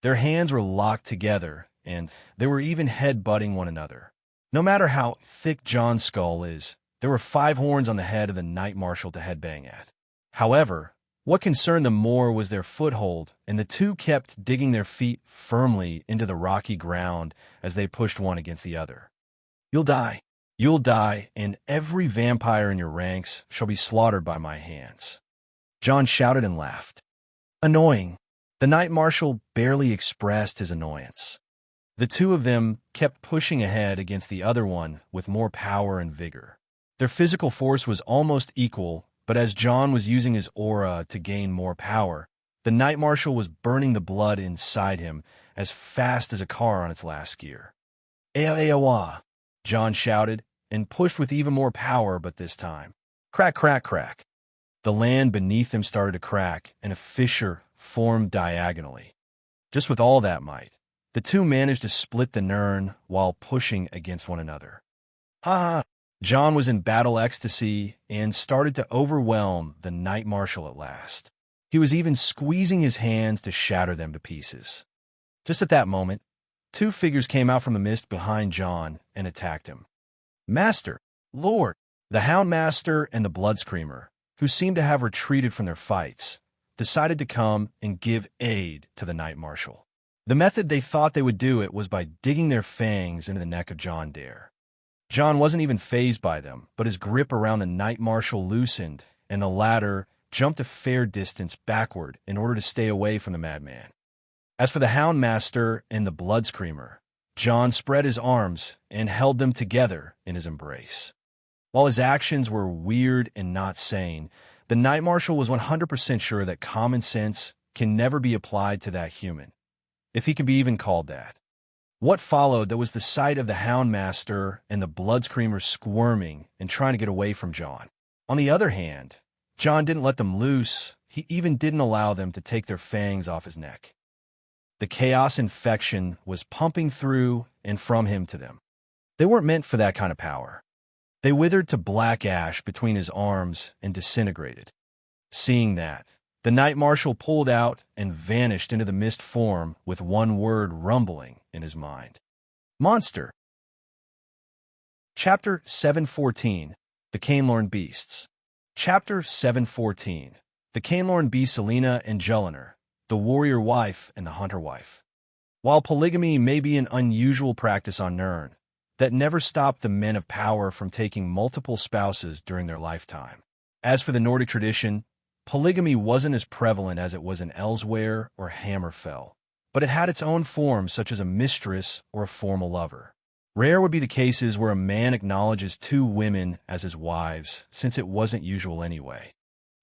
Their hands were locked together, and they were even head-butting one another. No matter how thick John's skull is, there were 5 horns on the head of the Knight Marshal to headbang at. However, what concerned them more was their foothold, and the two kept digging their feet firmly into the rocky ground as they pushed one against the other. You'll die, and every vampire in your ranks shall be slaughtered by my hands." John shouted and laughed. Annoying. The Knight Marshal barely expressed his annoyance. The two of them kept pushing ahead against the other one with more power and vigor. Their physical force was almost equal, but as John was using his aura to gain more power, the Knight Marshal was burning the blood inside him as fast as a car on its last gear. "Awa!" John shouted, and pushed with even more power, but this time. Crack, crack, crack. The land beneath him started to crack, and a fissure formed diagonally. Just with all that might, the two managed to split the Nirn while pushing against one another. John was in battle ecstasy and started to overwhelm the Knight Marshal at last. He was even squeezing his hands to shatter them to pieces. Just at that moment, 2 figures came out from the mist behind John and attacked him. Master, Lord, the Hound Master and the Blood Screamer, who seemed to have retreated from their fights, decided to come and give aid to the Knight Marshal. The method they thought they would do it was by digging their fangs into the neck of John Dare. John wasn't even fazed by them, but his grip around the Knight Marshal loosened, and the latter jumped a fair distance backward in order to stay away from the madman. As for the Hound Master and the Blood Screamer, John spread his arms and held them together in his embrace. While his actions were weird and not sane, the Knight Marshal was 100% sure that common sense can never be applied to that human, if he can be even called that. What followed was the sight of the Hound Master and the Blood Screamer squirming and trying to get away from John. On the other hand, John didn't let them loose. He even didn't allow them to take their fangs off his neck. The chaos infection was pumping through and from him to them. They weren't meant for that kind of power. They withered to black ash between his arms and disintegrated. Seeing that, the Knight Marshal pulled out and vanished into the mist form with one word rumbling in his mind. Monster. Chapter 714. The Cainlorn Beasts. Chapter 714. The Cainlorn Beasts Alina and Jelinar, the warrior wife and the hunter wife. While polygamy may be an unusual practice on Nirn, that never stopped the men of power from taking multiple spouses during their lifetime. As for the Nordic tradition, polygamy wasn't as prevalent as it was in Elsewhere or Hammerfell, but it had its own forms such as a mistress or a formal lover. Rare would be the cases where a man acknowledges 2 women as his wives, since it wasn't usual anyway.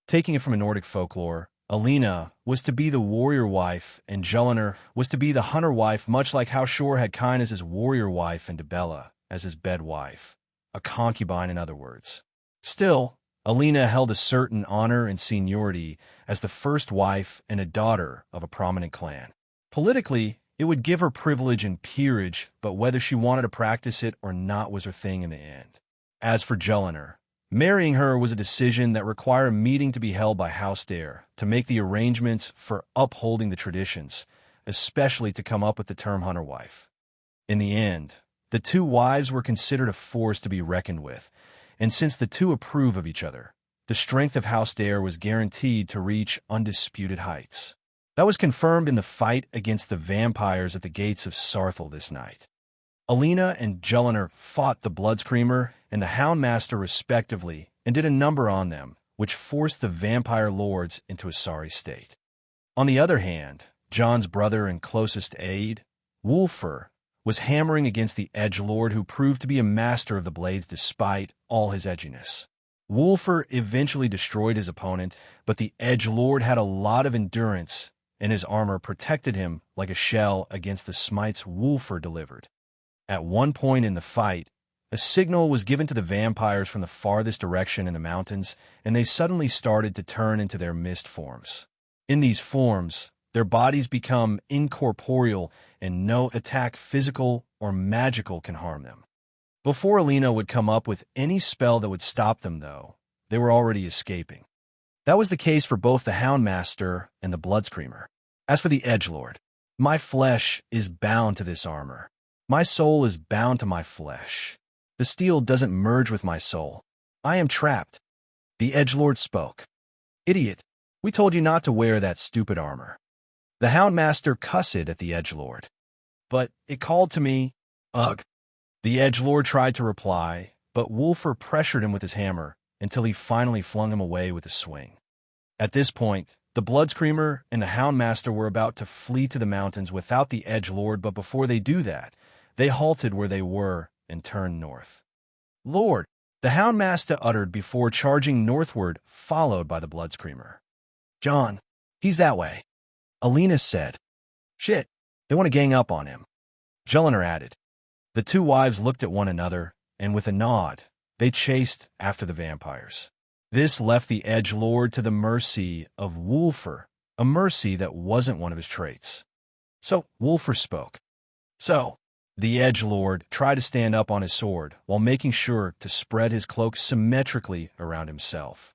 Taking it from a Nordic folklore, Alina was to be the warrior wife, and Jelinar was to be the hunter wife, much like how Shor had Kine as his warrior wife and Dibella as his bed wife, a concubine in other words. Still, Alina held a certain honor and seniority as the first wife and a daughter of a prominent clan. Politically, it would give her privilege and peerage, but whether she wanted to practice it or not was her thing in the end. As for Jelinar, marrying her was a decision that required a meeting to be held by House Dare to make the arrangements for upholding the traditions, especially to come up with the term hunter wife. In the end, the 2 wives were considered a force to be reckoned with, and since the 2 approve of each other, the strength of House Dare was guaranteed to reach undisputed heights. That was confirmed in the fight against the vampires at the gates of Sarthal this night. Alina and Jelinar fought the Blood Screamer and the Hound Master respectively and did a number on them, which forced the vampire lords into a sorry state. On the other hand, John's brother and closest aide, Wulfur, was hammering against the edgelord who proved to be a master of the blades despite all his edginess. Wolfer eventually destroyed his opponent, but the edgelord had a lot of endurance, and his armor protected him like a shell against the smites Wolfer delivered. At one point in the fight, a signal was given to the vampires from the farthest direction in the mountains, and they suddenly started to turn into their mist forms. In these forms, their bodies become incorporeal, and no attack, physical or magical, can harm them. Before Alina would come up with any spell that would stop them, though, they were already escaping. That was the case for both the Houndmaster and the Bloodscreamer. As for the edgelord, my flesh is bound to this armor. My soul is bound to my flesh. The steel doesn't merge with my soul. I am trapped. The edgelord spoke. Idiot, we told you not to wear that stupid armor. The Houndmaster cussed at the edgelord. But it called to me. Ugh. The edgelord tried to reply, but Wolfer pressured him with his hammer until he finally flung him away with a swing. At this point, the Bloodscreamer and the Houndmaster were about to flee to the mountains without the edgelord, but before they do that, they halted where they were and turned north. Lord, the Houndmaster uttered before charging northward, followed by the Bloodscreamer. John, he's that way. Alina said. Shit, they want to gang up on him. Jelena added. The two wives looked at one another, and with a nod, they chased after the vampires. This left the edgelord to the mercy of Wolfer, a mercy that wasn't one of his traits. So Wolfer spoke. So, the edgelord tried to stand up on his sword while making sure to spread his cloak symmetrically around himself.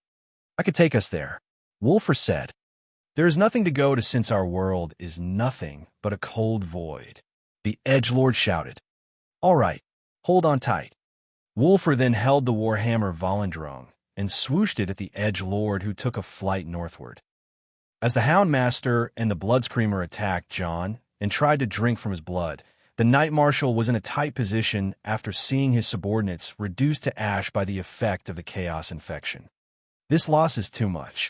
I could take us there, Wolfer said. There is nothing to go to since our world is nothing but a cold void. The edgelord shouted. All right, hold on tight. Wolfer then held the warhammer Volendrung and swooshed it at the edgelord, who took a flight northward. As the Houndmaster and the Bloodscreamer attacked John and tried to drink from his blood, the Knight Marshal was in a tight position after seeing his subordinates reduced to ash by the effect of the chaos infection. This loss is too much.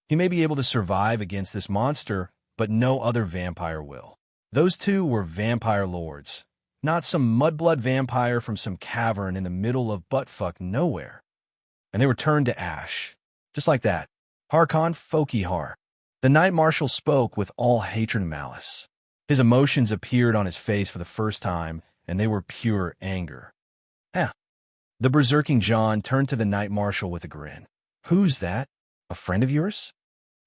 He may be able to survive against this monster, but no other vampire will. Those two were vampire lords, not some mudblood vampire from some cavern in the middle of buttfuck nowhere. And they were turned to ash. Just like that. Harkon Foki Har. The Knight Marshal spoke with all hatred and malice. His emotions appeared on his face for the first time, and they were pure anger. The berserking John turned to the Knight Marshal with a grin. Who's that? A friend of yours?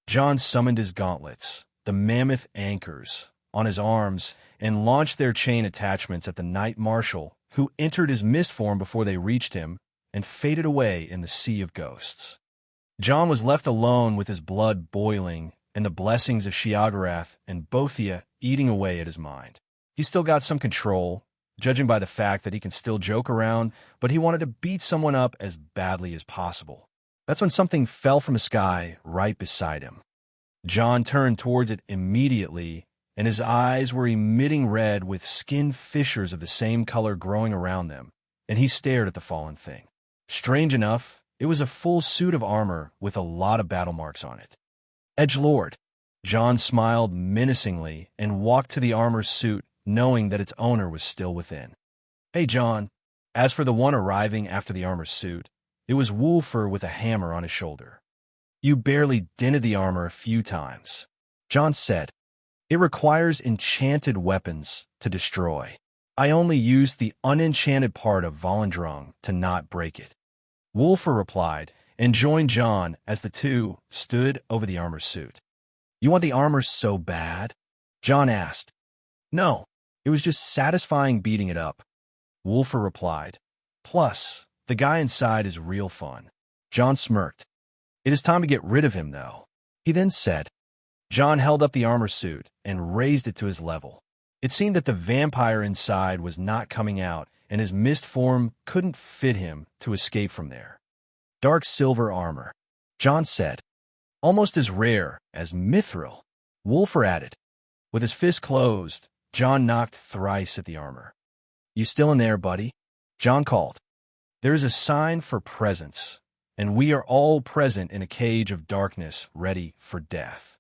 John summoned his gauntlets, the mammoth anchors, on his arms, and launched their chain attachments at the Knight Marshal, who entered his mist form before they reached him and faded away in the sea of ghosts. John was left alone with his blood boiling and the blessings of Sheogorath and Bothia eating away at his mind. He still got some control, judging by the fact that he can still joke around, but he wanted to beat someone up as badly as possible. That's when something fell from the sky right beside him. John turned towards it immediately, and his eyes were emitting red with skin fissures of the same color growing around them, and he stared at the fallen thing. Strange enough, it was a full suit of armor with a lot of battle marks on it. Edgelord. John smiled menacingly and walked to the armor's suit, knowing that its owner was still within. Hey, John. As for the one arriving after the armor's suit, it was Wolfer with a hammer on his shoulder. You barely dented the armor a few times. John said, It requires enchanted weapons to destroy. I only used the unenchanted part of Volendrung to not break it. Wolfer replied and joined John as the two stood over the armor suit. You want the armor so bad? John asked. No, it was just satisfying beating it up. Wolfer replied. Plus, the guy inside is real fun. John smirked. It is time to get rid of him, though. He then said. John held up the armor suit and raised it to his level. It seemed that the vampire inside was not coming out, and his mist form couldn't fit him to escape from there. Dark silver armor, John said. Almost as rare as mithril, Wolfer added. With his fist closed, John knocked thrice at the armor. You still in there, buddy? John called. There is a sign for presence, and we are all present in a cage of darkness ready for death.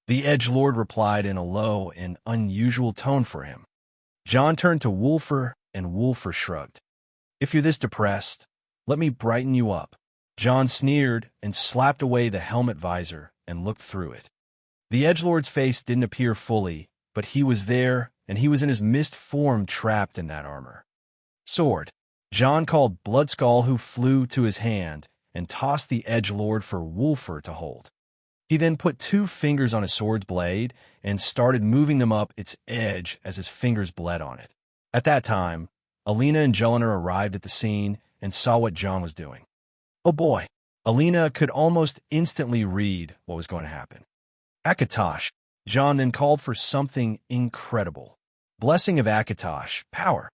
The edgelord replied in a low and unusual tone for him. John turned to Wolfer, and Wolfer shrugged. If you're this depressed, Let me brighten you up." John sneered and slapped away the helmet visor and looked through it. The edgelord's face didn't appear fully, but he was there, and he was in his mist form trapped in that armor. "Sword," John called Bloodskull, who flew to his hand and tossed the edgelord for Wulfer to hold. He then put 2 fingers on his sword's blade and started moving them up its edge as his fingers bled on it. At that time, Alina and Jellinar arrived at the scene and saw what John was doing. Oh boy! Alina could almost instantly read what was going to happen. "Akatosh," John then called for something incredible. Blessing of Akatosh, power.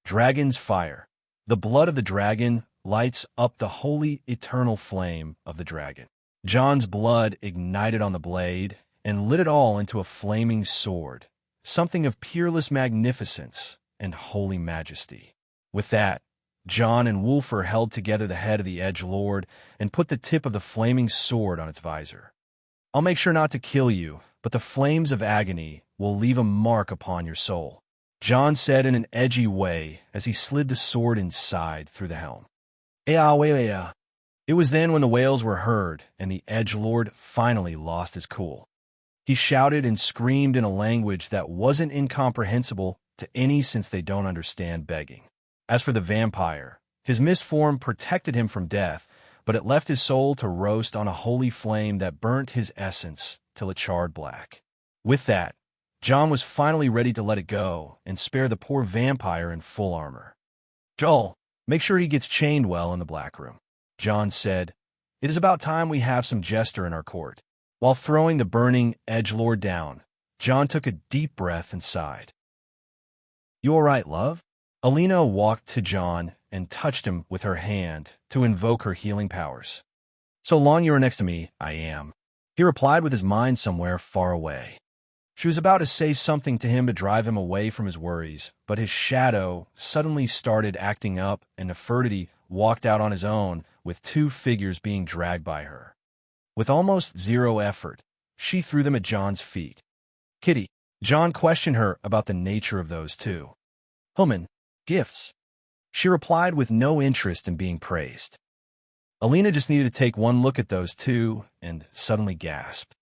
Dragon's fire. The blood of the dragon lights up the holy eternal flame of the dragon. John's blood ignited on the blade and lit it all into a flaming sword, something of peerless magnificence and holy majesty. With that, John and Wulfer held together the head of the edgelord and put the tip of the flaming sword on its visor. "I'll make sure not to kill you, but the flames of agony will leave a mark upon your soul," John said in an edgy way as he slid the sword inside through the helm. Ea. It was then when the wails were heard and the edgelord finally lost his cool. He shouted and screamed in a language that wasn't incomprehensible to any, since they don't understand begging. As for the vampire, his mist form protected him from death, but it left his soul to roast on a holy flame that burnt his essence till it charred black. With that, John was finally ready to let it go and spare the poor vampire in full armor. "Joel, make sure he gets chained well in the Black Room," John said. "It is about time we have some jester in our court." While throwing the burning edgelord down, John took a deep breath and sighed. "You all right, love?" Alina walked to John and touched him with her hand to invoke her healing powers. "So long you were next to me, I am," he replied with his mind somewhere far away. She was about to say something to him to drive him away from his worries, but his shadow suddenly started acting up, and Nefertiti walked out on his own with 2 figures being dragged by her. With almost zero effort, she threw them at John's feet. "Kitty," John questioned her about the nature of those 2. "Human, gifts," she replied with no interest in being praised. Alina just needed to take one look at those 2 and suddenly gasped.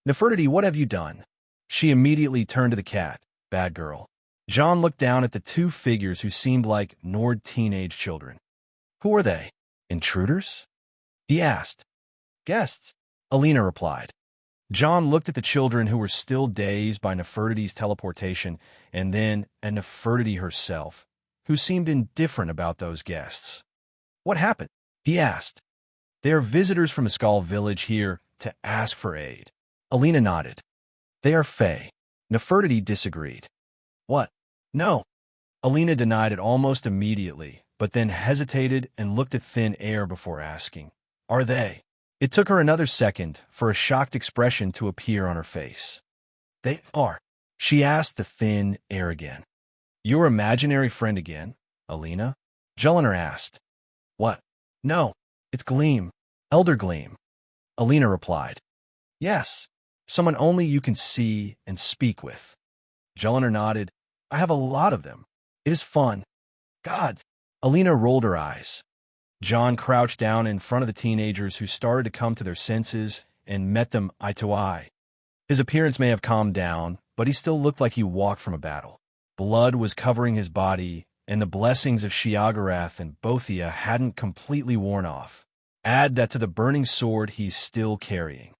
"Nefertiti, what have you done?" She immediately turned to the cat. "Bad girl." John looked down at the 2 figures who seemed like Nord teenage children. "Who are they? Intruders?" he asked. "Guests," Alina replied. John looked at the children, who were still dazed by Nefertiti's teleportation, and then at Nefertiti herself, who seemed indifferent about those guests. "What happened?" he asked. "They are visitors from a Skull village here to ask for aid." Alina nodded. "They are Fae." Nefertiti disagreed. "What? No." Alina denied it almost immediately, but then hesitated and looked at thin air before asking, "Are they?" It took her another second for a shocked expression to appear on her face. "They are," she asked the thin air again. "Your imaginary friend again, Alina?" Jellinar asked. "What? No, it's Gleam, Elder Gleam," Alina replied. "Yes, someone only you can see and speak with." Jellinar nodded. "I have a lot of them. It is fun." "Gods!" Alina rolled her eyes. John crouched down in front of the teenagers, who started to come to their senses, and met them eye to eye. His appearance may have calmed down, but he still looked like he walked from a battle. Blood was covering his body, and the blessings of Sheogorath and Bothia hadn't completely worn off. Add that to the burning sword he's still carrying.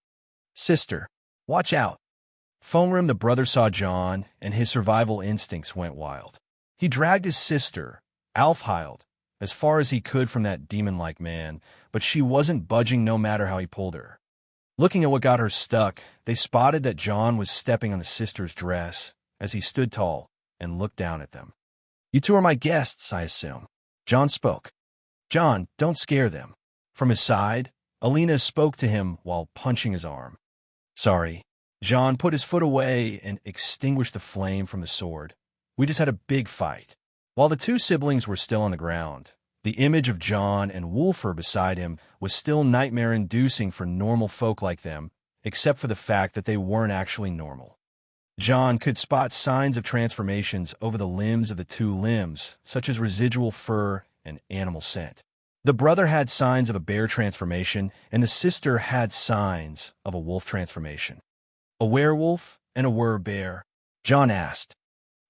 "Sister, watch out." Foamrim the brother saw John, and his survival instincts went wild. He dragged his sister, Alfhild, as far as he could from that demon-like man, but she wasn't budging no matter how he pulled her. Looking at what got her stuck, they spotted that John was stepping on the sister's dress as he stood tall and looked down at them. "You 2 are my guests, I assume." John spoke. "John, don't scare them." From his side, Alina spoke to him while punching his arm. "Sorry." John put his foot away and extinguished the flame from the sword. "We just had a big fight." While the 2 siblings were still on the ground, the image of John and Wulfer beside him was still nightmare-inducing for normal folk like them, except for the fact that they weren't actually normal. John could spot signs of transformations over the limbs of the 2 limbs, such as residual fur and animal scent. The brother had signs of a bear transformation, and the sister had signs of a wolf transformation. A werewolf and a were-bear? John asked.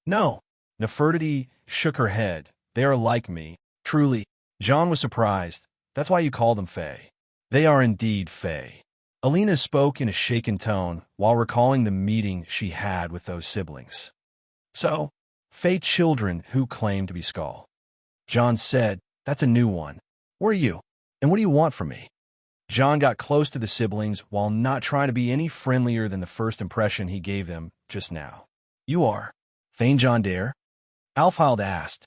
No. Nefertiti shook her head. They are like me. Truly. John was surprised. That's why you call them Fae. They are indeed Fae. Alina spoke in a shaken tone while recalling the meeting she had with those siblings. So, Fae children who claim to be Skull. John said, that's a new one. Where are you? And what do you want from me? John got close to the siblings while not trying to be any friendlier than the first impression he gave them just now. You are Thane John Dare? Alfhild asked.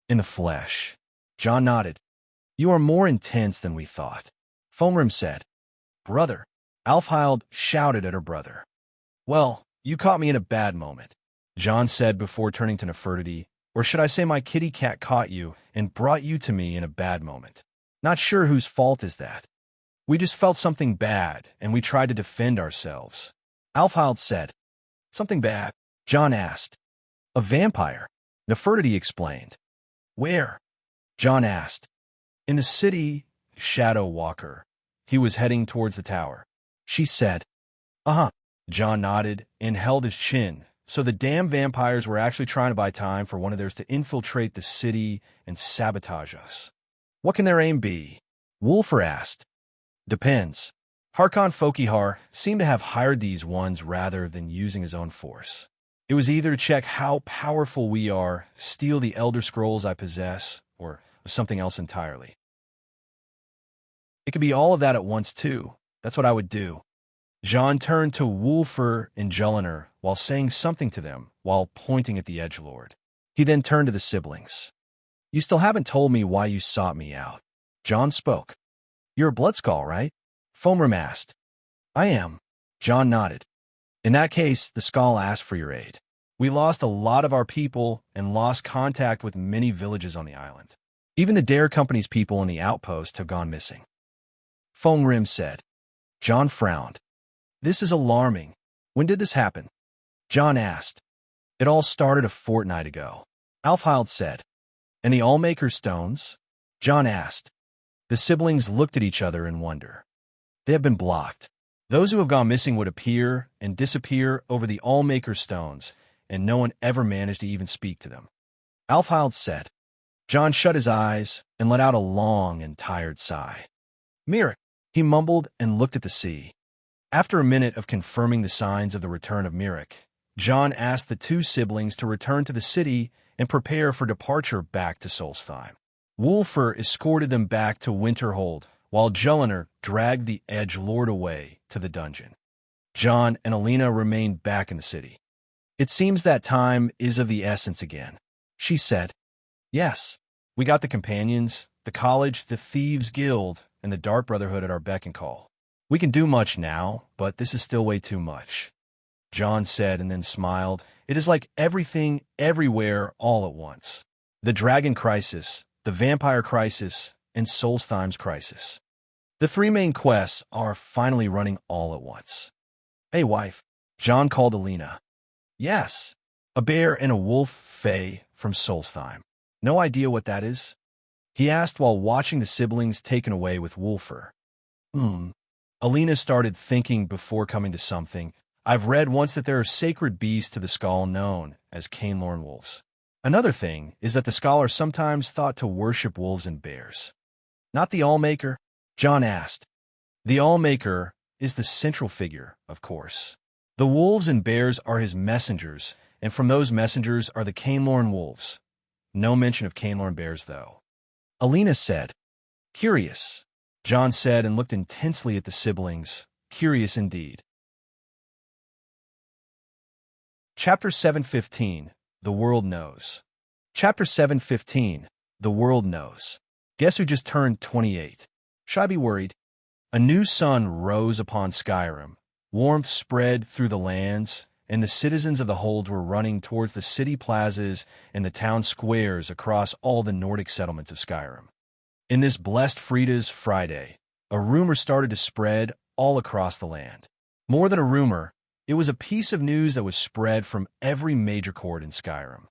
In the flesh. John nodded. You are more intense than we thought. Foamrim said. Brother. Alfhild shouted at her brother. Well, you caught me in a bad moment, John said before turning to Nefertiti, or should I say my kitty cat caught you and brought you to me in a bad moment. Not sure whose fault is that. We just felt something bad, and we tried to defend ourselves. Alfhild said. Something bad? John asked. A vampire, Nefertiti explained. Where? John asked. In the city, Shadow Walker. He was heading towards the tower. She said. Uh-huh. John nodded and held his chin. So the damn vampires were actually trying to buy time for one of theirs to infiltrate the city and sabotage us. What can their aim be? Wolfer asked. Depends. Harkon Fokihar seemed to have hired these ones rather than using his own force. It was either to check how powerful we are, steal the Elder Scrolls I possess, or something else entirely. It could be all of that at once, too. That's what I would do. John turned to Wolfer and Jelinar while saying something to them while pointing at the edgelord. He then turned to the siblings. You still haven't told me why you sought me out. John spoke. You're a Bloodskull, right? Foamrim asked. I am. John nodded. In that case, the Skull asked for your aid. We lost a lot of our people and lost contact with many villages on the island. Even the Dare Company's people in the outpost have gone missing. Foamrim said. John frowned. This is alarming. When did this happen? John asked. It all started a fortnight ago. Alfhild said. And the Allmaker stones? John asked. The siblings looked at each other in wonder. They have been blocked. Those who have gone missing would appear and disappear over the Allmaker stones, and no one ever managed to even speak to them. Alfhild said. John shut his eyes and let out a long and tired sigh. Mirror, he mumbled and looked at the sea. After a minute of confirming the signs of the return of Mirek, John asked the two siblings to return to the city and prepare for departure back to Solstheim. Wolfer escorted them back to Winterhold, while Jelinar dragged the edgelord away to the dungeon. John and Alina remained back in the city. It seems that time is of the essence again, she said. Yes, we got the companions, the college, the Thieves' Guild, and the Dark Brotherhood at our beck and call. We can do much now, but this is still way too much. John said and then smiled. It is like everything, everywhere, all at once. The Dragon Crisis, the Vampire Crisis, and Solstheim's Crisis. The three main quests are finally running all at once. Hey, wife, John called Alina. Yes, a bear and a wolf fae from Solstheim. No idea what that is? He asked while watching the siblings taken away with Wolfer. Alina started thinking before coming to something. I've read once that there are sacred beasts to the Skull known as Cainlorn wolves. Another thing is that the Skull are sometimes thought to worship wolves and bears. Not the Allmaker? John asked. The Allmaker is the central figure, of course. The wolves and bears are his messengers, and from those messengers are the Cainlorn wolves. No mention of Cainlorn bears, though. Alina said. Curious, John said and looked intensely at the siblings. Curious indeed. Chapter 7:15. The World Knows. Chapter 7:15. The World Knows. Guess who just turned 28? Should I be worried? A new sun rose upon Skyrim. Warmth spread through the lands, and the citizens of the Hold were running towards the city plazas and the town squares across all the Nordic settlements of Skyrim. In this blessed Frida's Friday, a rumor started to spread all across the land. More than a rumor, it was a piece of news that was spread from every major court in Skyrim.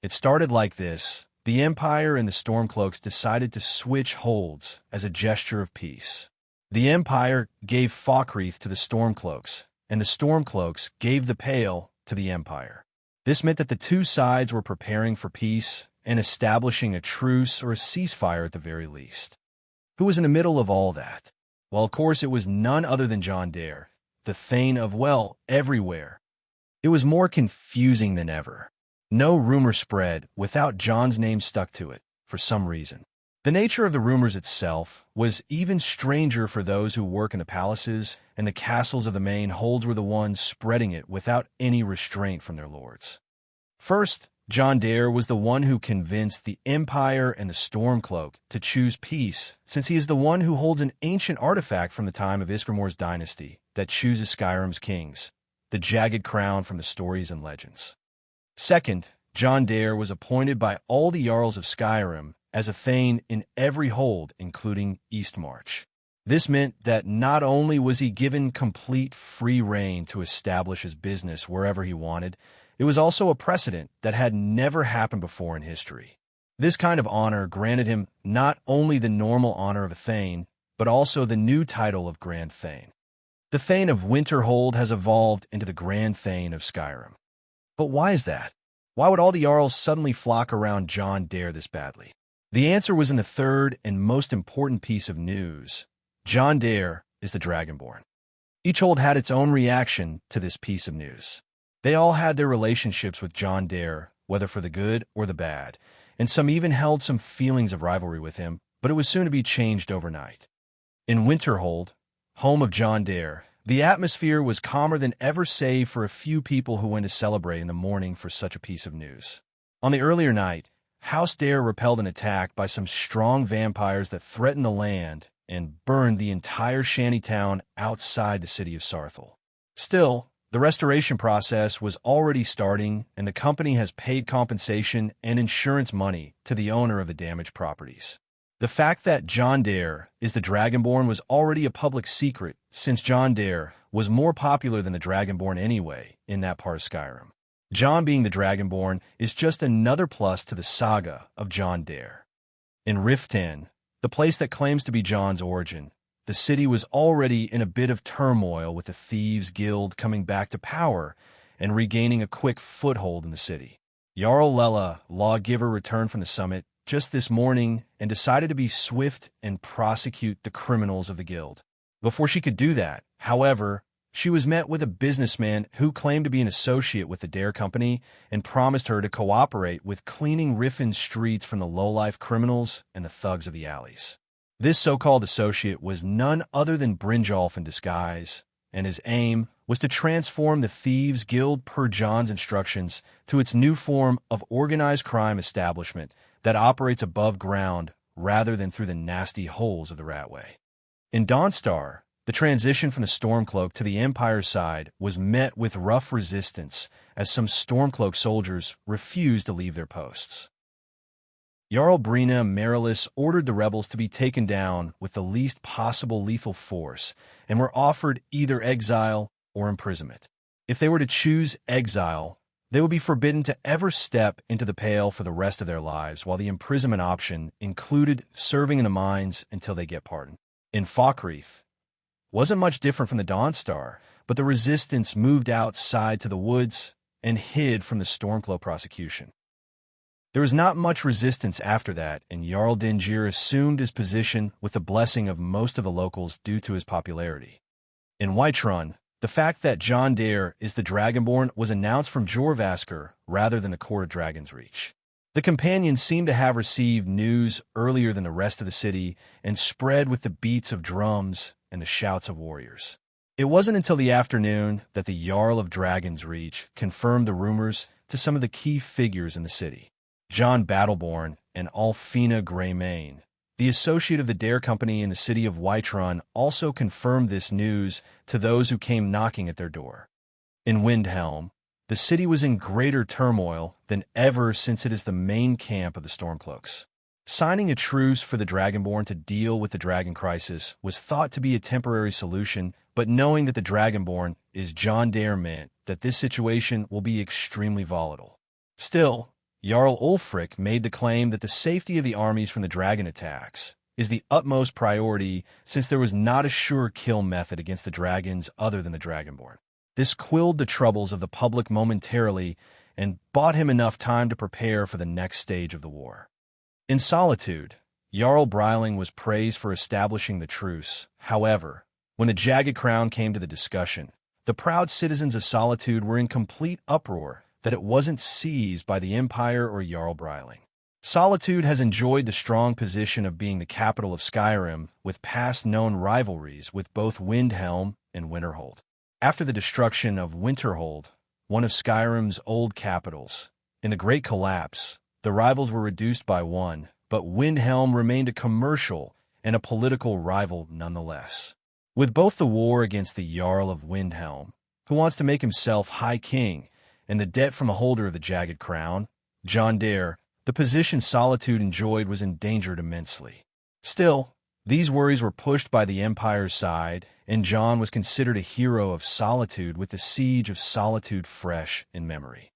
It started like this, the Empire and the Stormcloaks decided to switch holds as a gesture of peace. The Empire gave Falkreath to the Stormcloaks, and the Stormcloaks gave the Pale to the Empire. This meant that the two sides were preparing for peace and establishing a truce or a ceasefire at the very least. Who was in the middle of all that? Well, of course, it was none other than John Dare, the Thane of, well, everywhere. It was more confusing than ever. No rumor spread without John's name stuck to it, for some reason. The nature of the rumors itself was even stranger for those who work in the palaces, and the castles of the main holds were the ones spreading it without any restraint from their lords. First, John Dare was the one who convinced the Empire and the Stormcloak to choose peace, since he is the one who holds an ancient artifact from the time of Isgrimmor's dynasty that chooses Skyrim's kings, the jagged crown from the stories and legends. Second, John Dare was appointed by all the Jarls of Skyrim as a Thane in every hold, including Eastmarch. This meant that not only was he given complete free rein to establish his business wherever he wanted, it was also a precedent that had never happened before in history. This kind of honor granted him not only the normal honor of a Thane, but also the new title of Grand Thane. The Thane of Winterhold has evolved into the Grand Thane of Skyrim. But why is that? Why would all the Jarls suddenly flock around John Dare this badly? The answer was in the third and most important piece of news. John Dare is the Dragonborn. Each hold had its own reaction to this piece of news. They all had their relationships with John Dare, whether for the good or the bad, and some even held some feelings of rivalry with him, but it was soon to be changed overnight. In Winterhold, home of John Dare, the atmosphere was calmer than ever save for a few people who went to celebrate in the morning for such a piece of news. On the earlier night, House Dare repelled an attack by some strong vampires that threatened the land and burned the entire shantytown outside the city of Sarthal. Still, the restoration process was already starting, and the company has paid compensation and insurance money to the owner of the damaged properties. The fact that John Dare is the Dragonborn was already a public secret, since John Dare was more popular than the Dragonborn anyway in that part of Skyrim. John being the Dragonborn is just another plus to the saga of John Dare. In Riften, the place that claims to be John's origin, the city was already in a bit of turmoil with the Thieves' Guild coming back to power and regaining a quick foothold in the city. Jarl Lela, lawgiver, returned from the summit just this morning and decided to be swift and prosecute the criminals of the guild. Before she could do that, however, she was met with a businessman who claimed to be an associate with the Dare Company and promised her to cooperate with cleaning Riffin's streets from the low-life criminals and the thugs of the alleys. This so-called associate was none other than Brynjolf in disguise, and his aim was to transform the Thieves' Guild per John's instructions to its new form of organized crime establishment that operates above ground rather than through the nasty holes of the Ratway. In Dawnstar, the transition from the Stormcloak to the Empire's side was met with rough resistance as some Stormcloak soldiers refused to leave their posts. Jarl Brina Marilis ordered the rebels to be taken down with the least possible lethal force and were offered either exile or imprisonment. If they were to choose exile, they would be forbidden to ever step into the Pale for the rest of their lives, while the imprisonment option included serving in the mines until they get pardoned. In Falkreath, wasn't much different from the Dawnstar, but the resistance moved outside to the woods and hid from the Stormcloak prosecution. There was not much resistance after that, and Jarl Dingir assumed his position with the blessing of most of the locals due to his popularity. In Whiterun, the fact that John Dare is the Dragonborn was announced from Jorvaskr rather than the court of Dragonsreach. The companions seemed to have received news earlier than the rest of the city and spread with the beats of drums and the shouts of warriors. It wasn't until the afternoon that the Jarl of Dragonsreach confirmed the rumors to some of the key figures in the city. John Battleborn and Alfina Greymane, the associate of the Dare Company in the city of Whiterun, also confirmed this news to those who came knocking at their door. In Windhelm, the city was in greater turmoil than ever since it is the main camp of the Stormcloaks. Signing a truce for the Dragonborn to deal with the Dragon Crisis was thought to be a temporary solution, but knowing that the Dragonborn is John Dare meant that this situation will be extremely volatile. Still, Jarl Ulfric made the claim that the safety of the armies from the dragon attacks is the utmost priority since there was not a sure kill method against the dragons other than the Dragonborn. This quelled the troubles of the public momentarily and bought him enough time to prepare for the next stage of the war. In solitude, Jarl Breiling was praised for establishing the truce. However, when the Jagged Crown came to the discussion, the proud citizens of Solitude were in complete uproar that it wasn't seized by the Empire or Jarl Breiling. Solitude has enjoyed the strong position of being the capital of Skyrim, with past known rivalries with both Windhelm and Winterhold. After the destruction of Winterhold, one of Skyrim's old capitals, in the Great Collapse, the rivals were reduced by one, but Windhelm remained a commercial and a political rival nonetheless. With both the war against the Jarl of Windhelm, who wants to make himself High King, and the debt from the holder of the Jagged Crown, Jon Dare, the position Solitude enjoyed was endangered immensely. Still, these worries were pushed by the Empire's side, and Jon was considered a hero of Solitude with the siege of Solitude fresh in memory.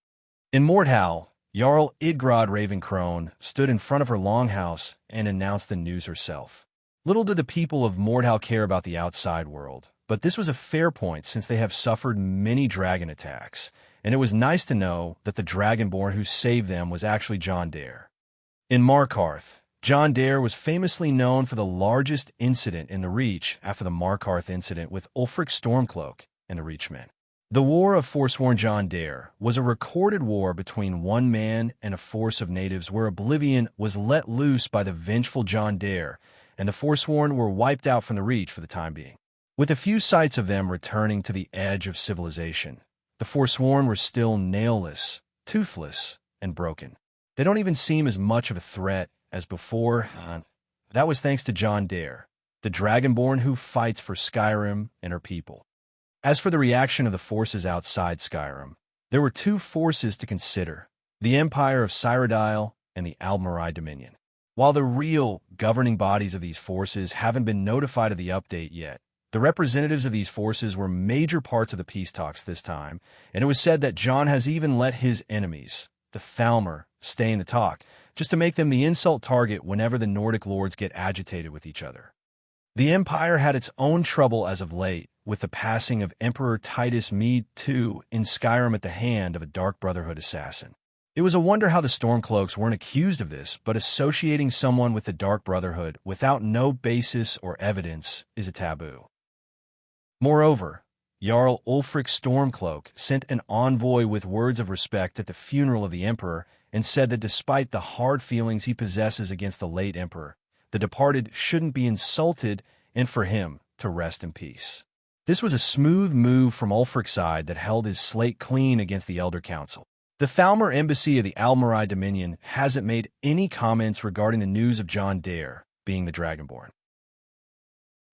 In Mordhau, Jarl Idgrod Ravencrone stood in front of her longhouse and announced the news herself. Little did the people of Mordhau care about the outside world, but this was a fair point since they have suffered many dragon attacks, and it was nice to know that the Dragonborn who saved them was actually Jon Dare. In Markarth, Jon Dare was famously known for the largest incident in the Reach after the Markarth incident with Ulfric Stormcloak and the Reachmen. The War of Forsworn Jon Dare was a recorded war between one man and a force of natives where Oblivion was let loose by the vengeful Jon Dare, and the Forsworn were wiped out from the Reach for the time being. With a few sights of them returning to the edge of civilization, the Forsworn were still nailless, toothless, and broken. They don't even seem as much of a threat as before. That was thanks to Jon Dare, the Dragonborn who fights for Skyrim and her people. As for the reaction of the forces outside Skyrim, there were two forces to consider, the Empire of Cyrodiil and the Aldmeri Dominion. While the real governing bodies of these forces haven't been notified of the update yet, the representatives of these forces were major parts of the peace talks this time, and it was said that Jon has even let his enemies, the Thalmor, stay in the talk, just to make them the insult target whenever the Nordic lords get agitated with each other. The Empire had its own trouble as of late, with the passing of Emperor Titus Mede II in Skyrim at the hand of a Dark Brotherhood assassin. It was a wonder how the Stormcloaks weren't accused of this, but associating someone with the Dark Brotherhood without no basis or evidence is a taboo. Moreover, Jarl Ulfric Stormcloak sent an envoy with words of respect at the funeral of the Emperor and said that despite the hard feelings he possesses against the late Emperor, the departed shouldn't be insulted and for him to rest in peace. This was a smooth move from Ulfric's side that held his slate clean against the Elder Council. The Thalmor embassy of the Aldmeri Dominion hasn't made any comments regarding the news of Jon Dare being the Dragonborn.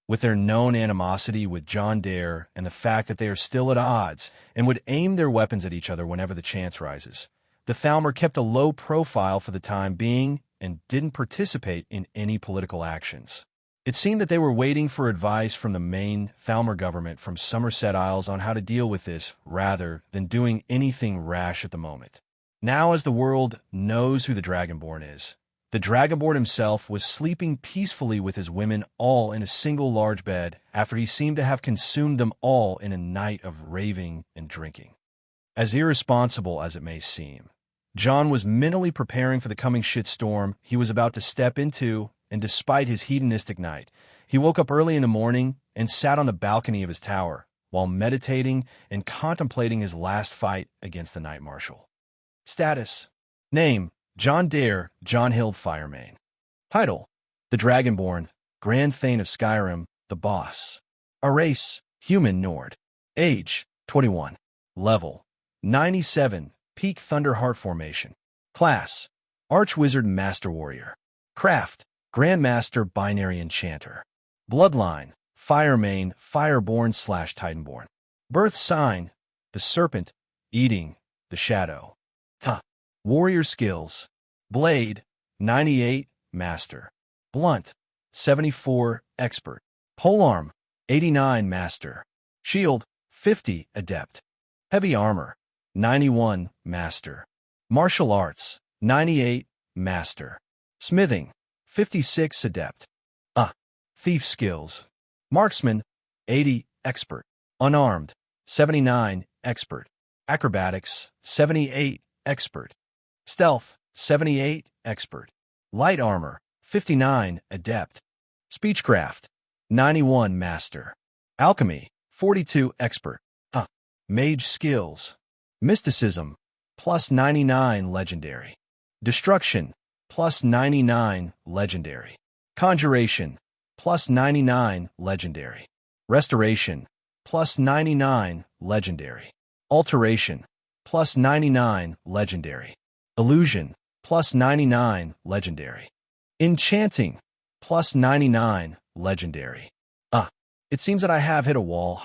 With their known animosity with Jon Dare and the fact that they are still at odds and would aim their weapons at each other whenever the chance rises, the Thalmor kept a low profile for the time being and didn't participate in any political actions. It seemed that they were waiting for advice from the main Thalmor government from Somerset Isles on how to deal with this, rather than doing anything rash at the moment. Now, as the world knows who the Dragonborn is, the Dragonborn himself was sleeping peacefully with his women all in a single large bed after he seemed to have consumed them all in a night of raving and drinking. As irresponsible as it may seem, Jon was mentally preparing for the coming shitstorm he was about to step into, and despite his hedonistic night, he woke up early in the morning and sat on the balcony of his tower while meditating and contemplating his last fight against the Night Marshal. Status: Name: Jon Dare, Jonhild Firemane. Title: The Dragonborn, Grand Thane of Skyrim, the Boss. A race: Human Nord. Age: 21. Level: 97, Peak Thunderheart Formation. Class: Archwizard Master Warrior. Craft: Grandmaster Binary Enchanter. Bloodline: Firemane, Fireborn/Titanborn. Birth sign: the Serpent, Eating, the Shadow. Warrior skills: Blade, 98, Master. Blunt, 74, Expert. Polearm, 89, Master. Shield, 50, Adept. Heavy armor, 91, Master. Martial arts, 98, Master. Smithing, 56, Adept. Thief skills. Marksman, 80, Expert. Unarmed, 79, Expert. Acrobatics, 78, Expert. Stealth, 78, Expert. Light armor, 59, Adept. Speechcraft, 91, Master. Alchemy, 42, Expert. Mage skills. Mysticism, plus 99, Legendary. Destruction, plus 99, Legendary. Conjuration, plus 99, Legendary. Restoration, plus 99, Legendary. Alteration, plus 99, Legendary. Illusion, plus 99, Legendary. Enchanting, plus 99, Legendary. It seems that I have hit a wall.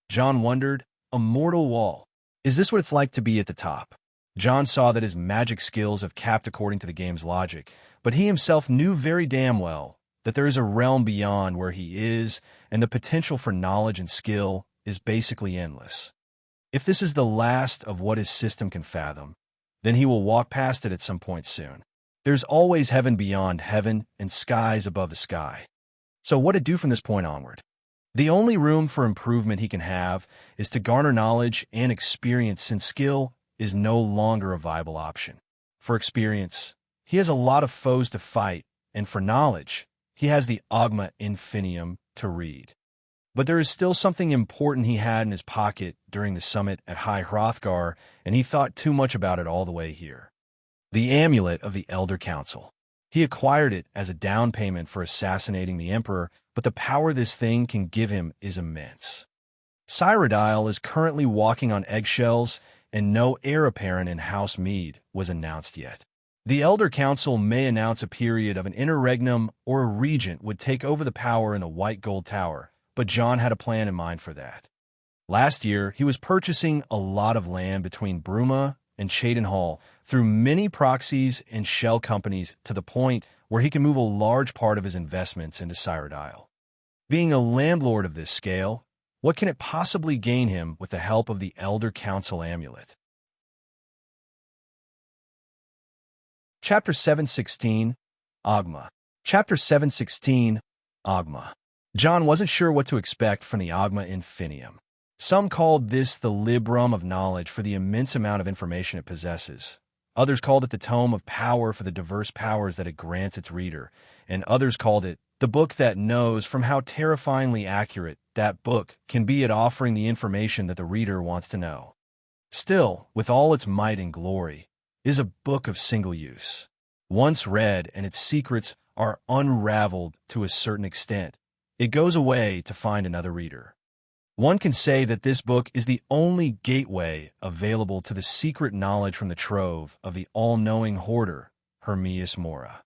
John wondered. A mortal wall. Is this what it's like to be at the top? John saw that his magic skills have capped according to the game's logic, but he himself knew very damn well that there is a realm beyond where he is, and the potential for knowledge and skill is basically endless. If this is the last of what his system can fathom, then he will walk past it at some point soon. There's always heaven beyond heaven and skies above the sky. So what to do from this point onward? The only room for improvement he can have is to garner knowledge and experience, since skill is no longer a viable option. For experience, he has a lot of foes to fight, and for knowledge, he has the Ogma Infinium to read. But there is still something important he had in his pocket during the summit at High Hrothgar, and he thought too much about it all the way here. The Amulet of the Elder Council. He acquired it as a down payment for assassinating the Emperor, but the power this thing can give him is immense. Cyrodiil is currently walking on eggshells, and no heir apparent in House Mead was announced yet. The Elder Council may announce a period of an interregnum, or a regent would take over the power in the White Gold Tower, but John had a plan in mind for that. Last year, he was purchasing a lot of land between Bruma and Cheydinhall through many proxies and shell companies, to the point where he can move a large part of his investments into Cyrodiil. Being a landlord of this scale, what can it possibly gain him with the help of the Elder Council Amulet? Chapter 716, Ogma. Chapter 716, Ogma. John wasn't sure what to expect from the Ogma Infinium. Some called this the Librum of Knowledge for the immense amount of information it possesses. Others called it the Tome of Power for the diverse powers that it grants its reader, and others called it the Book That Knows, from how terrifyingly accurate that book can be at offering the information that the reader wants to know. Still, with all its might and glory, is a book of single use. Once read and its secrets are unraveled to a certain extent, it goes away to find another reader. One can say that this book is the only gateway available to the secret knowledge from the trove of the all-knowing hoarder, Hermias Mora.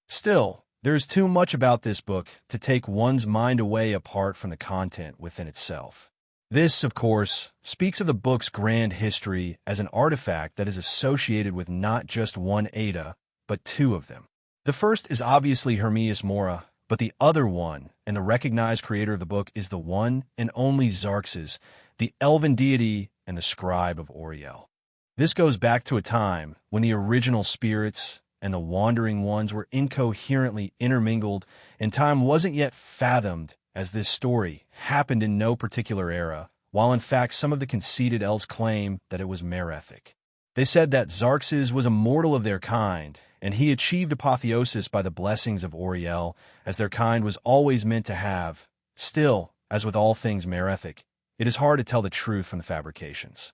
Still, there is too much about this book to take one's mind away apart from the content within itself. This, of course, speaks of the book's grand history as an artifact that is associated with not just one Ada, but two of them. The first is obviously Hermias Mora, but the other one, and the recognized creator of the book, is the one and only Xarxes, the elven deity and the scribe of Auriel. This goes back to a time when the original spirits and the wandering ones were incoherently intermingled, and time wasn't yet fathomed, as this story happened in no particular era, while in fact some of the conceited elves claim that it was merethic. They said that Xarxes was a mortal of their kind, and he achieved apotheosis by the blessings of Auriel, as their kind was always meant to have. Still, as with all things merethic, it is hard to tell the truth from the fabrications.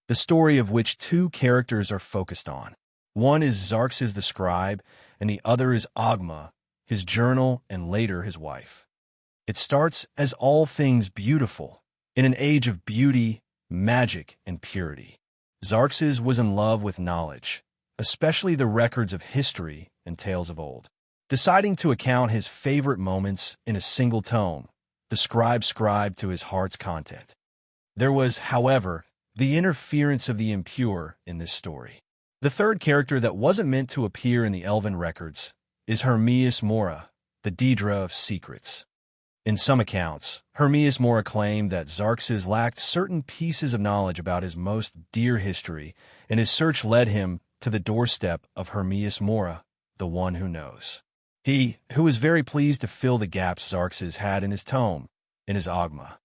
The story of which two characters are focused on. One is Xarxes the scribe, and the other is Ogma, his journal, and later his wife. It starts as all things beautiful, in an age of beauty, magic, and purity. Xarxes was in love with knowledge, especially the records of history and tales of old. Deciding to account his favorite moments in a single tome, the scribe scribed to his heart's content. There was, however, the interference of the impure in this story. The third character that wasn't meant to appear in the elven records is Hermias Mora, the Daedra of secrets. In some accounts, Hermias Mora claimed that Xarxes lacked certain pieces of knowledge about his most dear history, and his search led him to the doorstep of Hermias Mora, the one who knows. He, who was very pleased to fill the gaps Xerxes had in his tome, in his Agma.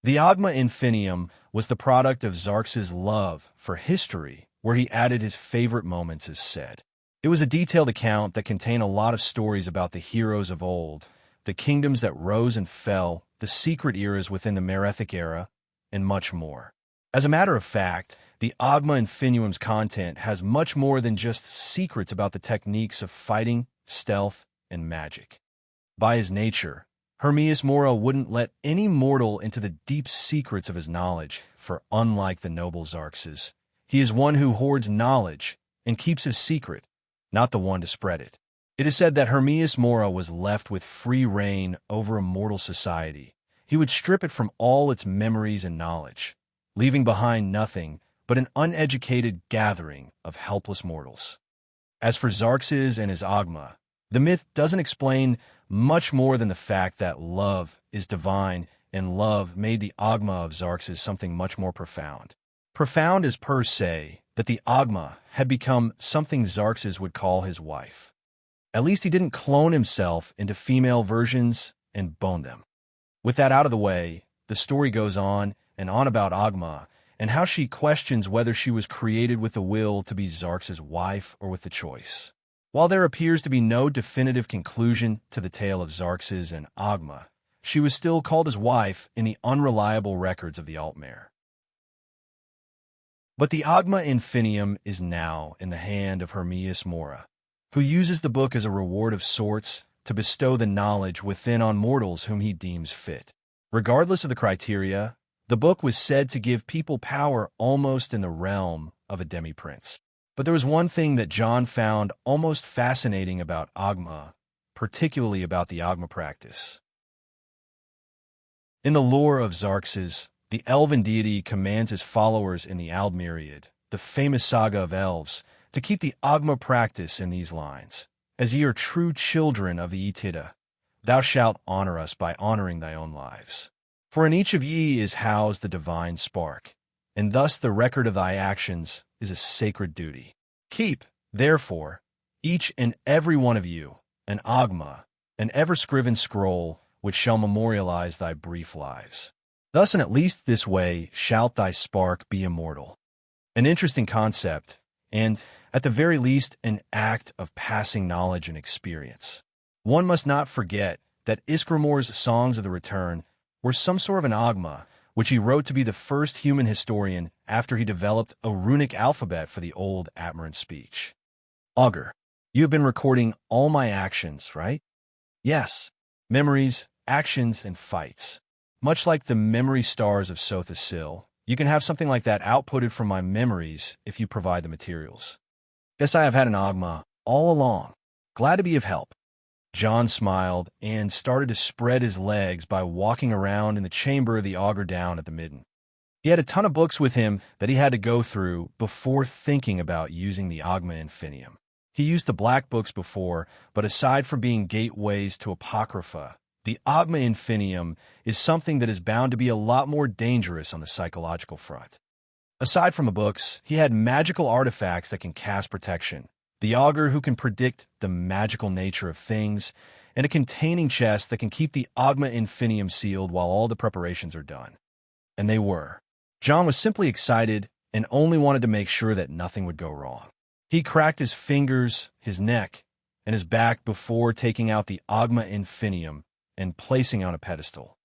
The Agma Infinium was the product of Xerxes' love for history, where he added his favorite moments as said. It was a detailed account that contained a lot of stories about the heroes of old, the kingdoms that rose and fell, the secret eras within the Merethic era, and much more. As a matter of fact, the Agma Infinium's content has much more than just secrets about the techniques of fighting, stealth, and magic. By his nature, Hermias Mora wouldn't let any mortal into the deep secrets of his knowledge, for unlike the noble Xerxes, he is one who hoards knowledge and keeps his secret, not the one to spread it. It is said that Hermias Mora was left with free reign over a mortal society. He would strip it from all its memories and knowledge, leaving behind nothing but an uneducated gathering of helpless mortals. As for Xerxes and his Agma, the myth doesn't explain much more than the fact that love is divine, and love made the Agma of Xerxes something much more profound. Profound is per se that the Agma had become something Xerxes would call his wife. At least he didn't clone himself into female versions and bone them. With that out of the way, the story goes on and on about Agma and how she questions whether she was created with the will to be Xerxes' wife or with the choice. While there appears to be no definitive conclusion to the tale of Xerxes and Agma, she was still called his wife in the unreliable records of the Altmare. But the Agma Infinium is now in the hand of Hermias Mora, who uses the book as a reward of sorts to bestow the knowledge within on mortals whom he deems fit. Regardless of the criteria, the book was said to give people power almost in the realm of a demi-prince. But there was one thing that John found almost fascinating about Agma, particularly about the Agma practice. In the lore of Xerxes, the elven deity commands his followers in the Aldmeriad, the famous saga of elves, to keep the Agma practice in these lines. As ye are true children of the Etida, thou shalt honor us by honoring thy own lives. For in each of ye is housed the divine spark, and thus the record of thy actions is a sacred duty. Keep, therefore, each and every one of you, an Agma, an ever-scriven scroll, which shall memorialize thy brief lives. Thus, and at least this way, shalt thy spark be immortal. An interesting concept, and, at the very least, an act of passing knowledge and experience. One must not forget that Iskramor's Songs of the Return were some sort of an Agma, which he wrote to be the first human historian after he developed a runic alphabet for the old Atmaran speech. Augur, you have been recording all my actions, right? Yes. Memories, actions, and fights. Much like the memory stars of Sotha Sil, you can have something like that outputted from my memories if you provide the materials. Guess I have had an Agma all along. Glad to be of help. John smiled and started to spread his legs by walking around in the chamber of the augur down at the midden. He had a ton of books with him that he had to go through before thinking about using the Agma Infinium. He used the black books before, but aside from being gateways to Apocrypha, the Agma Infinium is something that is bound to be a lot more dangerous on the psychological front. Aside from the books, he had magical artifacts that can cast protection, the augur who can predict the magical nature of things, and a containing chest that can keep the Agma Infinium sealed while all the preparations are done. And they were. John was simply excited and only wanted to make sure that nothing would go wrong. He cracked his fingers, his neck, and his back before taking out the Agma Infinium and placing it on a pedestal.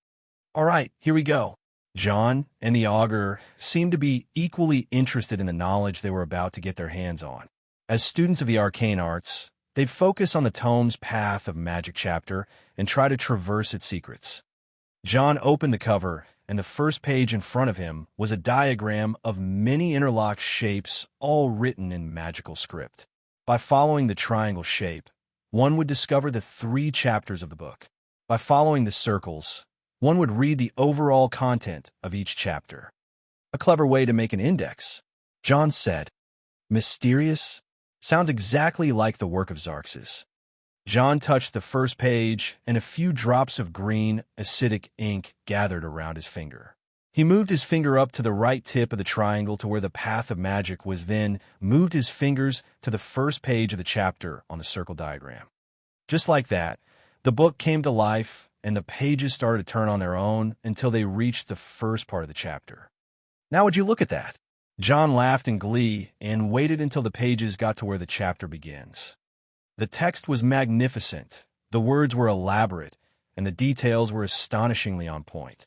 All right, here we go. John and the augur seemed to be equally interested in the knowledge they were about to get their hands on. As students of the arcane arts, they'd focus on the tome's path of magic chapter and try to traverse its secrets. John opened the cover, and the first page in front of him was a diagram of many interlocked shapes, all written in magical script. By following the triangle shape, one would discover the 3 chapters of the book. By following the circles, one would read the overall content of each chapter. A clever way to make an index, John said. Mysterious? Sounds exactly like the work of Xerxes. John touched the first page, and a few drops of green, acidic ink gathered around his finger. He moved his finger up to the right tip of the triangle to where the path of magic was, then moved his fingers to the first page of the chapter on the circle diagram. Just like that, the book came to life, and the pages started to turn on their own until they reached the first part of the chapter. Now would you look at that? John laughed in glee and waited until the pages got to where the chapter begins. The text was magnificent, the words were elaborate, and the details were astonishingly on point.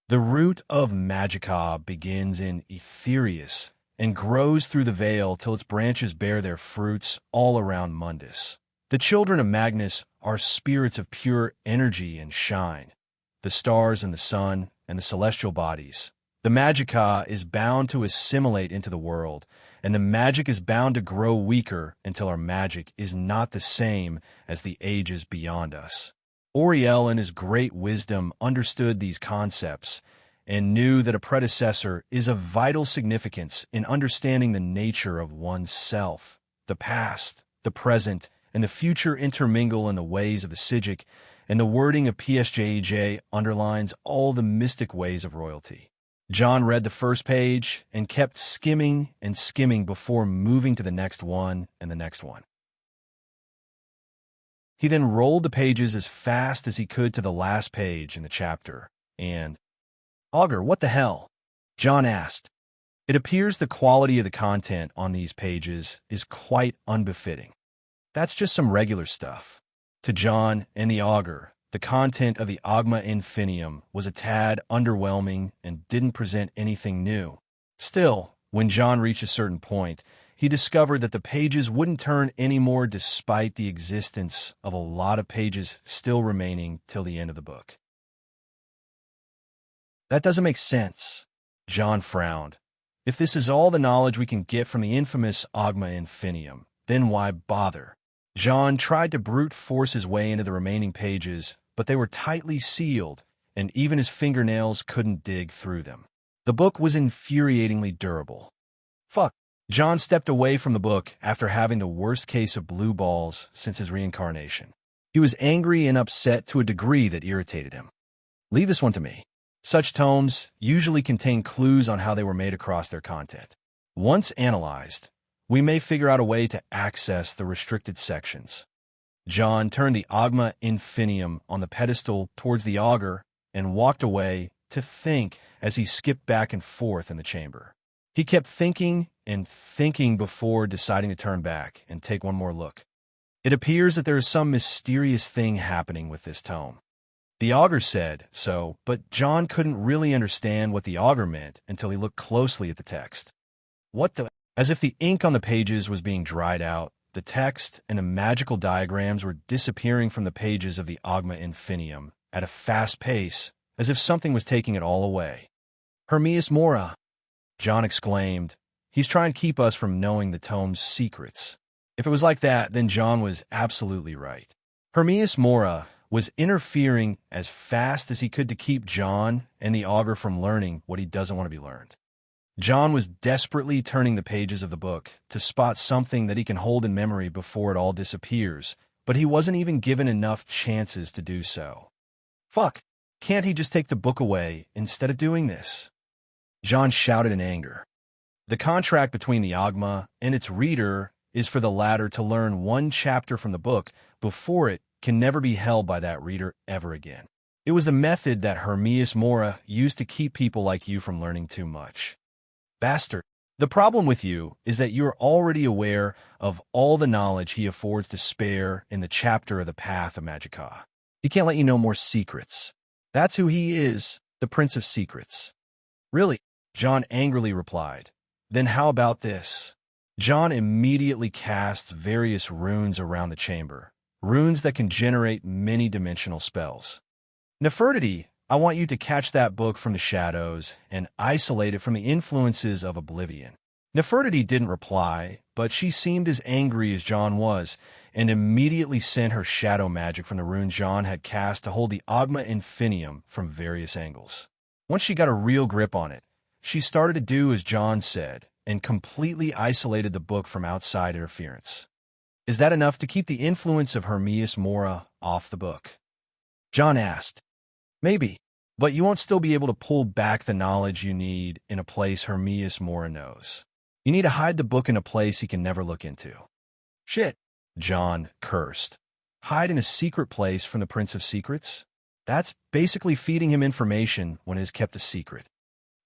The root of Magica begins in Aetherius and grows through the veil till its branches bear their fruits all around Mundus. The children of Magnus are spirits of pure energy and shine, the stars and the sun and the celestial bodies. The Magica is bound to assimilate into the world, and the magic is bound to grow weaker until our magic is not the same as the ages beyond us. Auriel, in his great wisdom, understood these concepts and knew that a predecessor is of vital significance in understanding the nature of one's self. The past, the present, and the future intermingle in the ways of the Sigic, and the wording of PSJEJ underlines all the mystic ways of royalty. John read the first page and kept skimming and skimming before moving to the next one and the next one. He then rolled the pages as fast as he could to the last page in the chapter, and, "Augur, what the hell?" John asked. It appears the quality of the content on these pages is quite unbefitting. That's just some regular stuff. To John and the Augur, the content of the Agma Infinium was a tad underwhelming and didn't present anything new. Still, when John reached a certain point, he discovered that the pages wouldn't turn anymore despite the existence of a lot of pages still remaining till the end of the book. That doesn't make sense. John frowned. If this is all the knowledge we can get from the infamous Agma Infinium, then why bother? John tried to brute force his way into the remaining pages, but they were tightly sealed, and even his fingernails couldn't dig through them. The book was infuriatingly durable. Fuck. John stepped away from the book after having the worst case of blue balls since his reincarnation. He was angry and upset to a degree that irritated him. Leave this one to me. Such tomes usually contain clues on how they were made across their content. Once analyzed, we may figure out a way to access the restricted sections. John turned the Agma Infinium on the pedestal towards the Augur and walked away to think as he skipped back and forth in the chamber. He kept thinking and thinking before deciding to turn back and take one more look. It appears that there is some mysterious thing happening with this tome. The Augur said so, but John couldn't really understand what the Augur meant until he looked closely at the text. What the? As if the ink on the pages was being dried out, the text and the magical diagrams were disappearing from the pages of the Agma Infinium at a fast pace, as if something was taking it all away. "Hermias Mora!" John exclaimed. "He's trying to keep us from knowing the tome's secrets." If it was like that, then John was absolutely right. Hermias Mora was interfering as fast as he could to keep John and the Augur from learning what he doesn't want to be learned. John was desperately turning the pages of the book to spot something that he can hold in memory before it all disappears, but he wasn't even given enough chances to do so. Fuck, can't he just take the book away instead of doing this? John shouted in anger. The contract between the Agma and its reader is for the latter to learn one chapter from the book before it can never be held by that reader ever again. It was the method that Hermias Mora used to keep people like you from learning too much. Bastard. The problem with you is that you're already aware of all the knowledge he affords to spare in the chapter of the Path of Magica. He can't let you know more secrets. That's who he is, the Prince of Secrets. Really? John angrily replied. Then how about this? John immediately casts various runes around the chamber, runes that can generate many-dimensional spells. Nefertiti, I want you to catch that book from the shadows and isolate it from the influences of oblivion. Nefertiti didn't reply, but she seemed as angry as John was, and immediately sent her shadow magic from the rune John had cast to hold the Agma Infinium from various angles. Once she got a real grip on it, she started to do as John said, and completely isolated the book from outside interference. Is that enough to keep the influence of Hermias Mora off the book? John asked. Maybe. But you won't still be able to pull back the knowledge you need in a place Hermias Mora knows. You need to hide the book in a place he can never look into. Shit, John cursed. Hide in a secret place from the Prince of Secrets? That's basically feeding him information when it is kept a secret.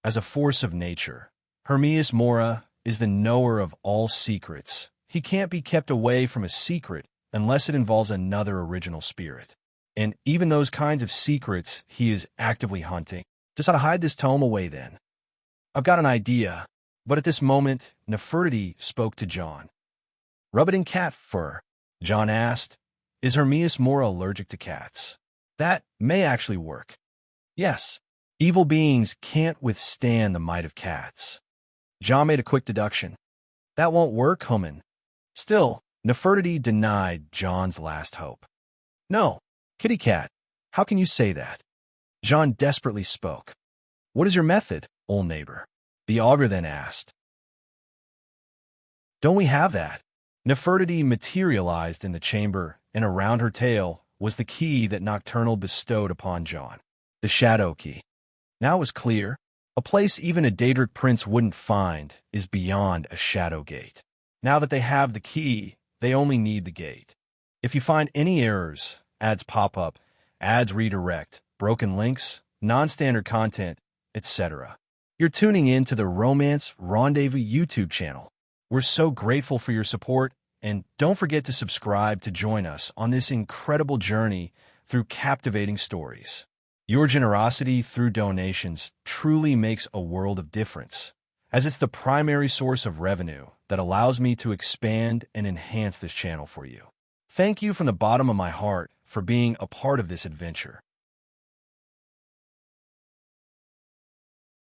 As a force of nature, Hermias Mora is the knower of all secrets. He can't be kept away from a secret unless it involves another original spirit. And even those kinds of secrets he is actively hunting. Just how to hide this tome away then. I've got an idea, but at this moment, Nefertiti spoke to John. Rub it in cat fur, John asked. Is Hermias Mora allergic to cats? That may actually work. Yes, evil beings can't withstand the might of cats. John made a quick deduction. That won't work, Human. Still, Nefertiti denied John's last hope. No, kitty cat, how can you say that? John desperately spoke. What is your method, old neighbor? The augur then asked. Don't we have that? Nefertiti materialized in the chamber, and around her tail was the key that Nocturnal bestowed upon John. The shadow key. Now it was clear. A place even a Daedric prince wouldn't find is beyond a shadow gate. Now that they have the key, they only need the gate. If you find any errors, ads pop up, ads redirect, broken links, non-standard content, etc. You're tuning in to the Romance Rendezvous YouTube channel. We're so grateful for your support, and don't forget to subscribe to join us on this incredible journey through captivating stories. Your generosity through donations truly makes a world of difference, as it's the primary source of revenue that allows me to expand and enhance this channel for you. Thank you from the bottom of my heart for being a part of this adventure.